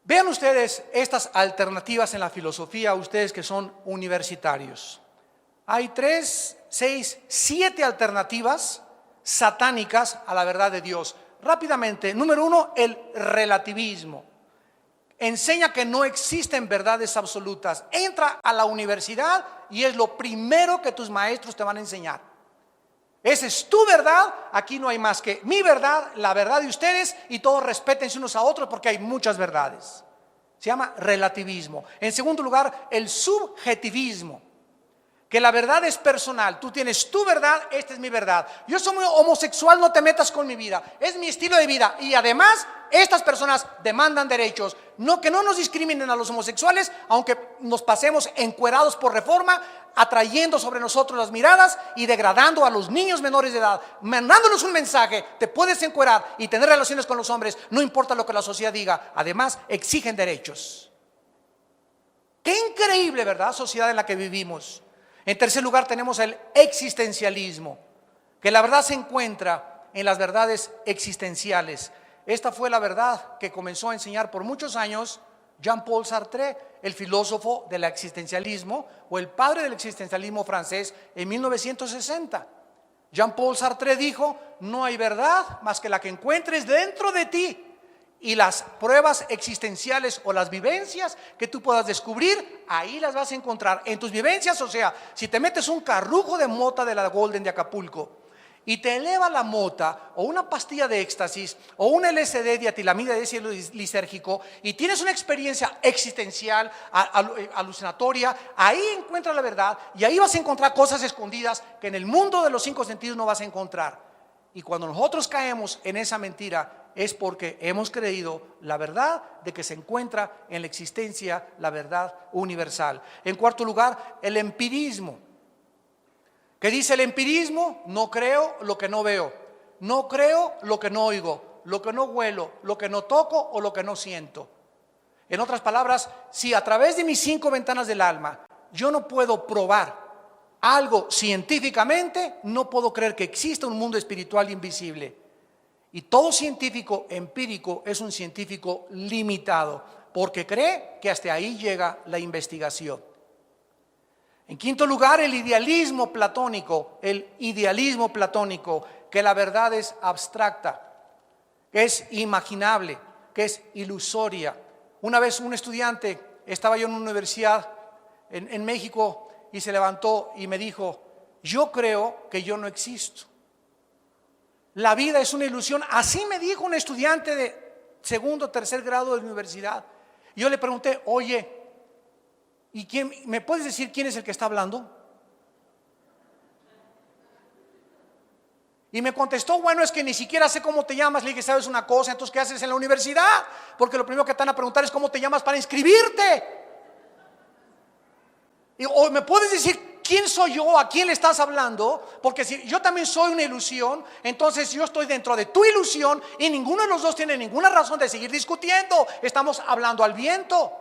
Vean ustedes estas alternativas en la filosofía, ustedes que son universitarios. Hay 3, 6, 7 alternativas satánicas a la verdad de Dios. Rápidamente, número 1, el relativismo. Enseña que no existen verdades absolutas. Entra a la universidad y es lo primero que tus maestros te van a enseñar. Esa es tu verdad, aquí no hay más que mi verdad, la verdad de ustedes, y todos respétense unos a otros porque hay muchas verdades. Se llama relativismo. En segundo lugar, el subjetivismo, que la verdad es personal. Tú tienes tu verdad, esta es mi verdad. Yo soy homosexual, no te metas con mi vida, es mi estilo de vida. Y además, estas personas demandan derechos. No, que no nos discriminen a los homosexuales, aunque nos pasemos encuerados por Reforma, atrayendo sobre nosotros las miradas y degradando a los niños menores de edad, mandándonos un mensaje: te puedes encuerar y tener relaciones con los hombres, no importa lo que la sociedad diga. Además, exigen derechos. Qué increíble, ¿verdad?, sociedad en la que vivimos. En tercer lugar, tenemos el existencialismo, que la verdad se encuentra en las verdades existenciales. Esta fue la verdad que comenzó a enseñar por muchos años Jean-Paul Sartre, el filósofo del existencialismo, o el padre del existencialismo francés, en 1960. Jean-Paul Sartre dijo: no hay verdad más que la que encuentres dentro de ti. Y las pruebas existenciales o las vivencias que tú puedas descubrir, ahí las vas a encontrar en tus vivencias. O sea, si te metes un carrujo de mota de la Golden de Acapulco y te eleva la mota, o una pastilla de éxtasis, o un LSD, dietilamida de ácido lisérgico, y tienes una experiencia existencial, alucinatoria, ahí encuentras la verdad, y ahí vas a encontrar cosas escondidas que en el mundo de los 5 sentidos no vas a encontrar. Y cuando nosotros caemos en esa mentira, es porque hemos creído la verdad de que se encuentra en la existencia, la verdad universal. En cuarto lugar, el empirismo. ¿Qué dice el empirismo? No creo lo que no veo, no creo lo que no oigo, lo que no huelo, lo que no toco o lo que no siento. En otras palabras, si a través de mis 5 ventanas del alma yo no puedo probar algo científicamente, no puedo creer que exista un mundo espiritual invisible. Y todo científico empírico es un científico limitado, porque cree que hasta ahí llega la investigación. En quinto lugar, el idealismo platónico, que la verdad es abstracta, que es imaginable, que es ilusoria. Una vez un estudiante, estaba yo en una universidad en México, y se levantó y me dijo: yo creo que yo no existo. La vida es una ilusión. Así me dijo un estudiante de segundo o tercer grado de la universidad. Y yo le pregunté: oye, ¿y quién, me puedes decir quién es el que está hablando? Y me contestó: bueno, es que ni siquiera sé cómo te llamas. Le dije: ¿sabes una cosa? Entonces, ¿qué haces en la universidad? Porque lo primero que te van a preguntar es cómo te llamas para inscribirte. Y, o me puedes decir quién soy yo, a quién le estás hablando, porque si yo también soy una ilusión, entonces yo estoy dentro de tu ilusión y ninguno de los dos tiene ninguna razón de seguir discutiendo. Estamos hablando al viento.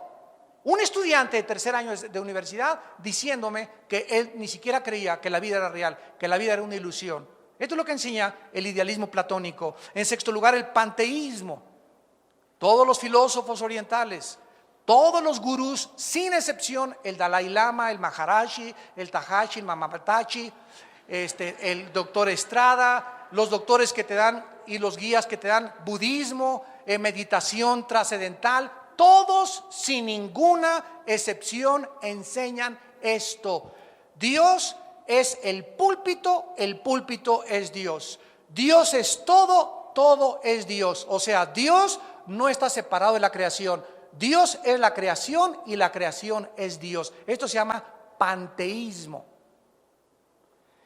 Un estudiante de tercer año de universidad diciéndome que él ni siquiera creía que la vida era real, que la vida era una ilusión. Esto es lo que enseña el idealismo platónico. En sexto lugar, el panteísmo. Todos los filósofos orientales, todos los gurús, sin excepción, el Dalai Lama, el Maharaji, el Tahashi, el Mamatachi, el doctor Estrada, los doctores que te dan y los guías que te dan budismo, meditación trascendental, todos sin ninguna excepción enseñan esto: Dios es el púlpito es Dios. Dios es todo, todo es Dios. O sea, Dios no está separado de la creación. Dios es la creación y la creación es Dios. Esto se llama panteísmo.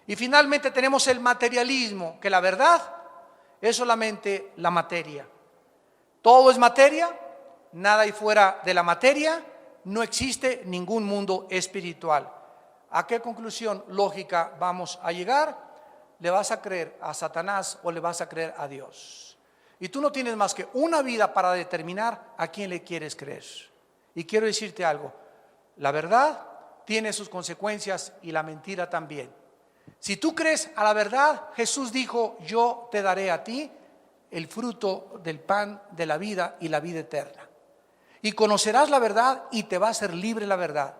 Y finalmente tenemos el materialismo, que la verdad es solamente la materia. Todo es materia, nada hay fuera de la materia, no existe ningún mundo espiritual. ¿A qué conclusión lógica vamos a llegar? ¿Le vas a creer a Satanás o le vas a creer a Dios? Y tú no tienes más que una vida para determinar a quién le quieres creer. Y quiero decirte algo: la verdad tiene sus consecuencias y la mentira también. Si tú crees a la verdad, Jesús dijo: yo te daré a ti el fruto del pan de la vida y la vida eterna. Y conocerás la verdad y te va a hacer libre la verdad.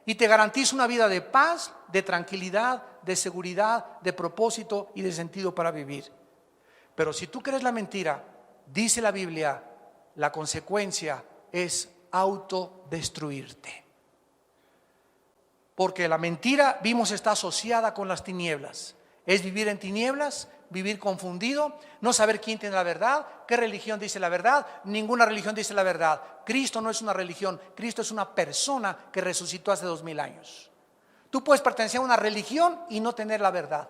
Y te garantiza una vida de paz, de tranquilidad, de seguridad, de propósito y de sentido para vivir. Pero si tú crees la mentira, dice la Biblia, la consecuencia es autodestruirte. Porque la mentira, vimos, está asociada con las tinieblas. Es vivir en tinieblas, vivir confundido, no saber quién tiene la verdad, qué religión dice la verdad. Ninguna religión dice la verdad. Cristo no es una religión, Cristo es una persona que resucitó hace 2000 años. Tú puedes pertenecer a una religión y no tener la verdad,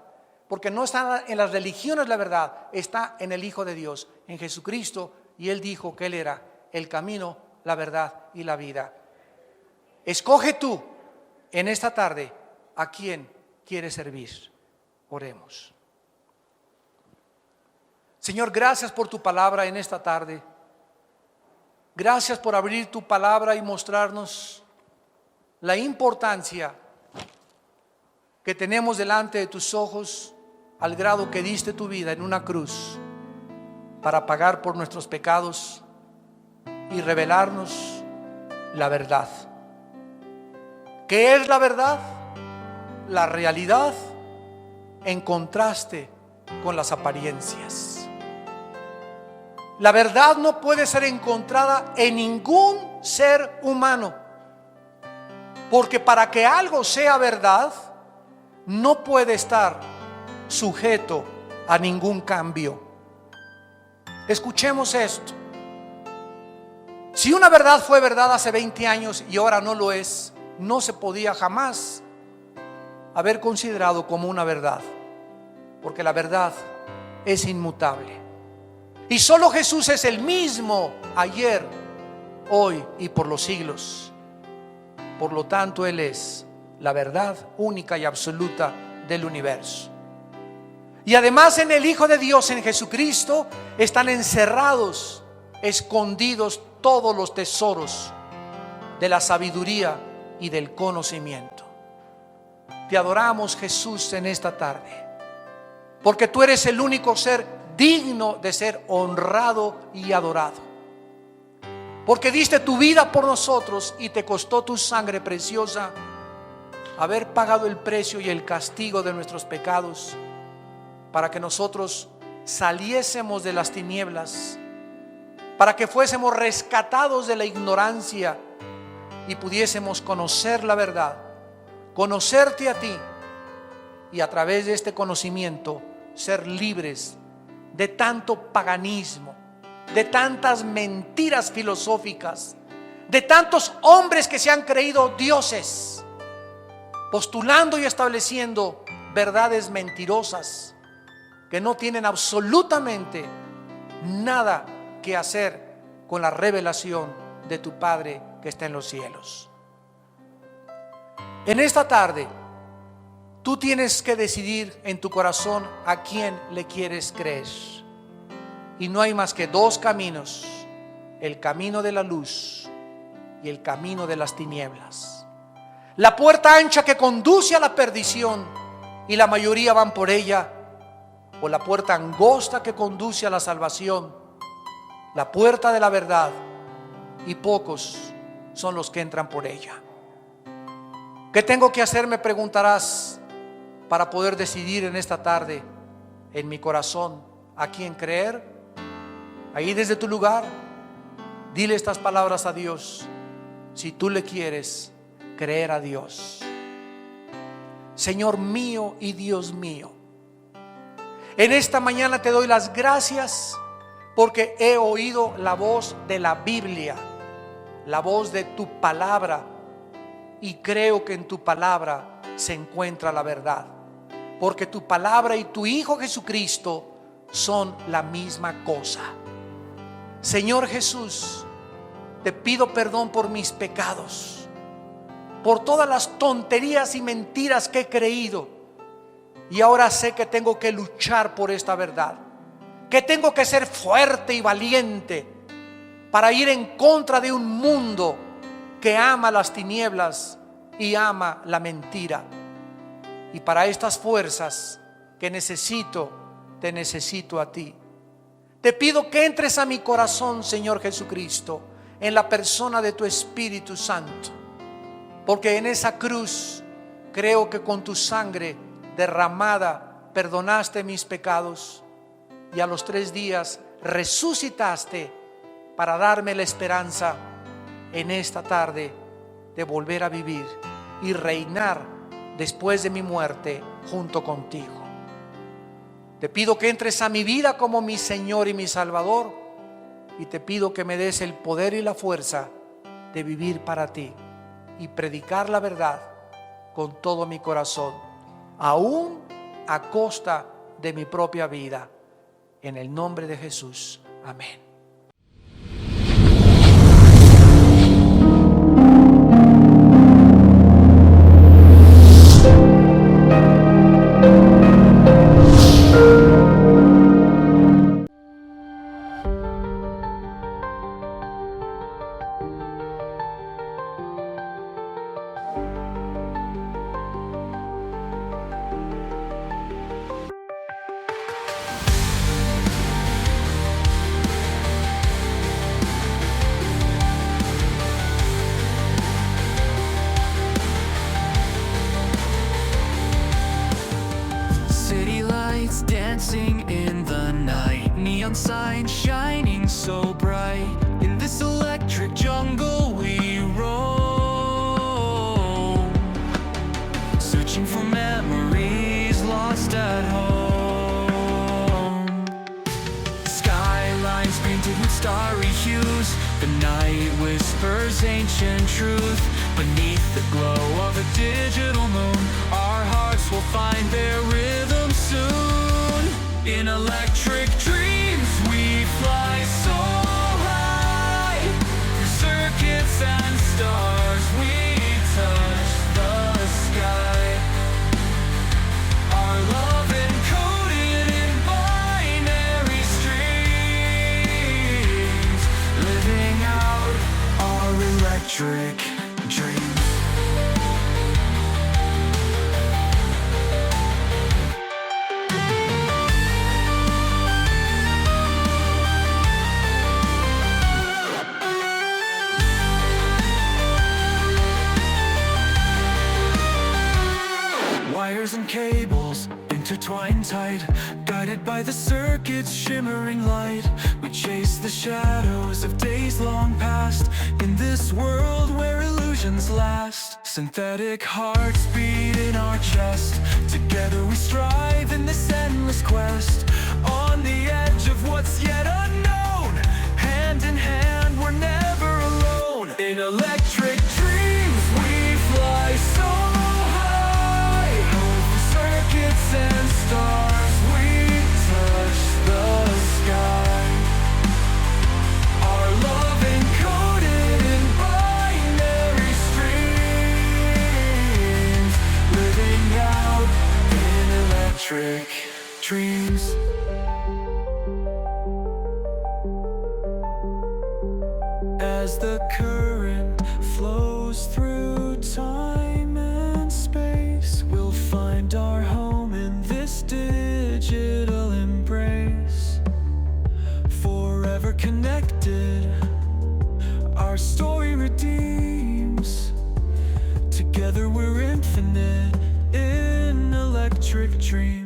porque no está en las religiones la verdad, está en el Hijo de Dios, en Jesucristo, y Él dijo que Él era el camino, la verdad y la vida. Escoge tú en esta tarde a quién quieres servir. Oremos. Señor, gracias por tu palabra en esta tarde. Gracias por abrir tu palabra y mostrarnos la importancia que tenemos delante de tus ojos, al grado que diste tu vida en una cruz para pagar por nuestros pecados y revelarnos la verdad. ¿Qué es la verdad? La realidad en contraste con las apariencias. La verdad no puede ser encontrada en ningún ser humano, porque para que algo sea verdad no puede estar sujeto a ningún cambio. Escuchemos esto. Si una verdad fue verdad hace 20 años y ahora no lo es, no se podía jamás haber considerado como una verdad, porque la verdad es inmutable. Y solo Jesús es el mismo ayer, hoy y por los siglos. Por lo tanto, Él es la verdad única y absoluta del universo. Y además en el Hijo de Dios, en Jesucristo, están encerrados, escondidos todos los tesoros de la sabiduría y del conocimiento. Te adoramos, Jesús, en esta tarde, porque tú eres el único ser digno de ser honrado y adorado, porque diste tu vida por nosotros y te costó tu sangre preciosa haber pagado el precio y el castigo de nuestros pecados, para que nosotros saliésemos de las tinieblas, para que fuésemos rescatados de la ignorancia y pudiésemos conocer la verdad, conocerte a ti, y a través de este conocimiento ser libres de tanto paganismo, de tantas mentiras filosóficas, de tantos hombres que se han creído dioses, postulando y estableciendo verdades mentirosas que no tienen absolutamente nada que hacer con la revelación de tu Padre que está en los cielos. En esta tarde, tú tienes que decidir en tu corazón a quién le quieres creer. Y no hay más que dos caminos: el camino de la luz y el camino de las tinieblas. La puerta ancha que conduce a la perdición y la mayoría van por ella, o la puerta angosta que conduce a la salvación, la puerta de la verdad, y pocos son los que entran por ella. ¿Qué tengo que hacer?, me preguntarás, para poder decidir en esta tarde en mi corazón a quién creer. Ahí desde tu lugar, dile estas palabras a Dios, si tú le quieres creer a Dios. Señor mío y Dios mío, en esta mañana te doy las gracias porque he oído la voz de la Biblia, la voz de tu palabra, y creo que en tu palabra se encuentra la verdad, porque tu palabra y tu Hijo Jesucristo son la misma cosa. Señor Jesús, te pido perdón por mis pecados, por todas las tonterías y mentiras que he creído, y ahora sé que tengo que luchar por esta verdad, que tengo que ser fuerte y valiente para ir en contra de un mundo que ama las tinieblas y ama la mentira. Y para estas fuerzas que necesito, te necesito a ti. Te pido que entres a mi corazón, Señor Jesucristo. en la persona de tu Espíritu Santo. Porque en esa cruz creo que con tu sangre derramada perdonaste mis pecados y a los 3 días resucitaste para darme la esperanza en esta tarde de volver a vivir y reinar después de mi muerte junto contigo. Te pido que entres a mi vida como mi Señor y mi Salvador, y te pido que me des el poder y la fuerza de vivir para ti y predicar la verdad con todo mi corazón, aún a costa de mi propia vida. En el nombre de Jesús. Amén. Dancing in the night, neon signs shining so bright. In this electric jungle we roam, searching for memories lost at home. Skylines painted with starry hues, the night whispers ancient truth. Beneath the glow of a digital moon, our hearts will find their rhythm soon. In electric dreams we fly so high, through circuits and stars we touch the sky. Our love encoded in binary streams, living out our electric dreams. Wires and cables intertwined tight, guided by the circuit's shimmering light. We chase the shadows of days long past, in this world where illusions last. Synthetic hearts beat in our chest, together we strive in this endless quest. On the edge of what's yet unknown, hand in hand we're never alone. In electric dreams we fly so circuits and stars, we touch the sky. Our love encoded in binary streams, living out in electric dreams. As the current flows through time and space, we'll find our home in this digital embrace. Forever connected, our story redeems. Together we're infinite in electric dreams.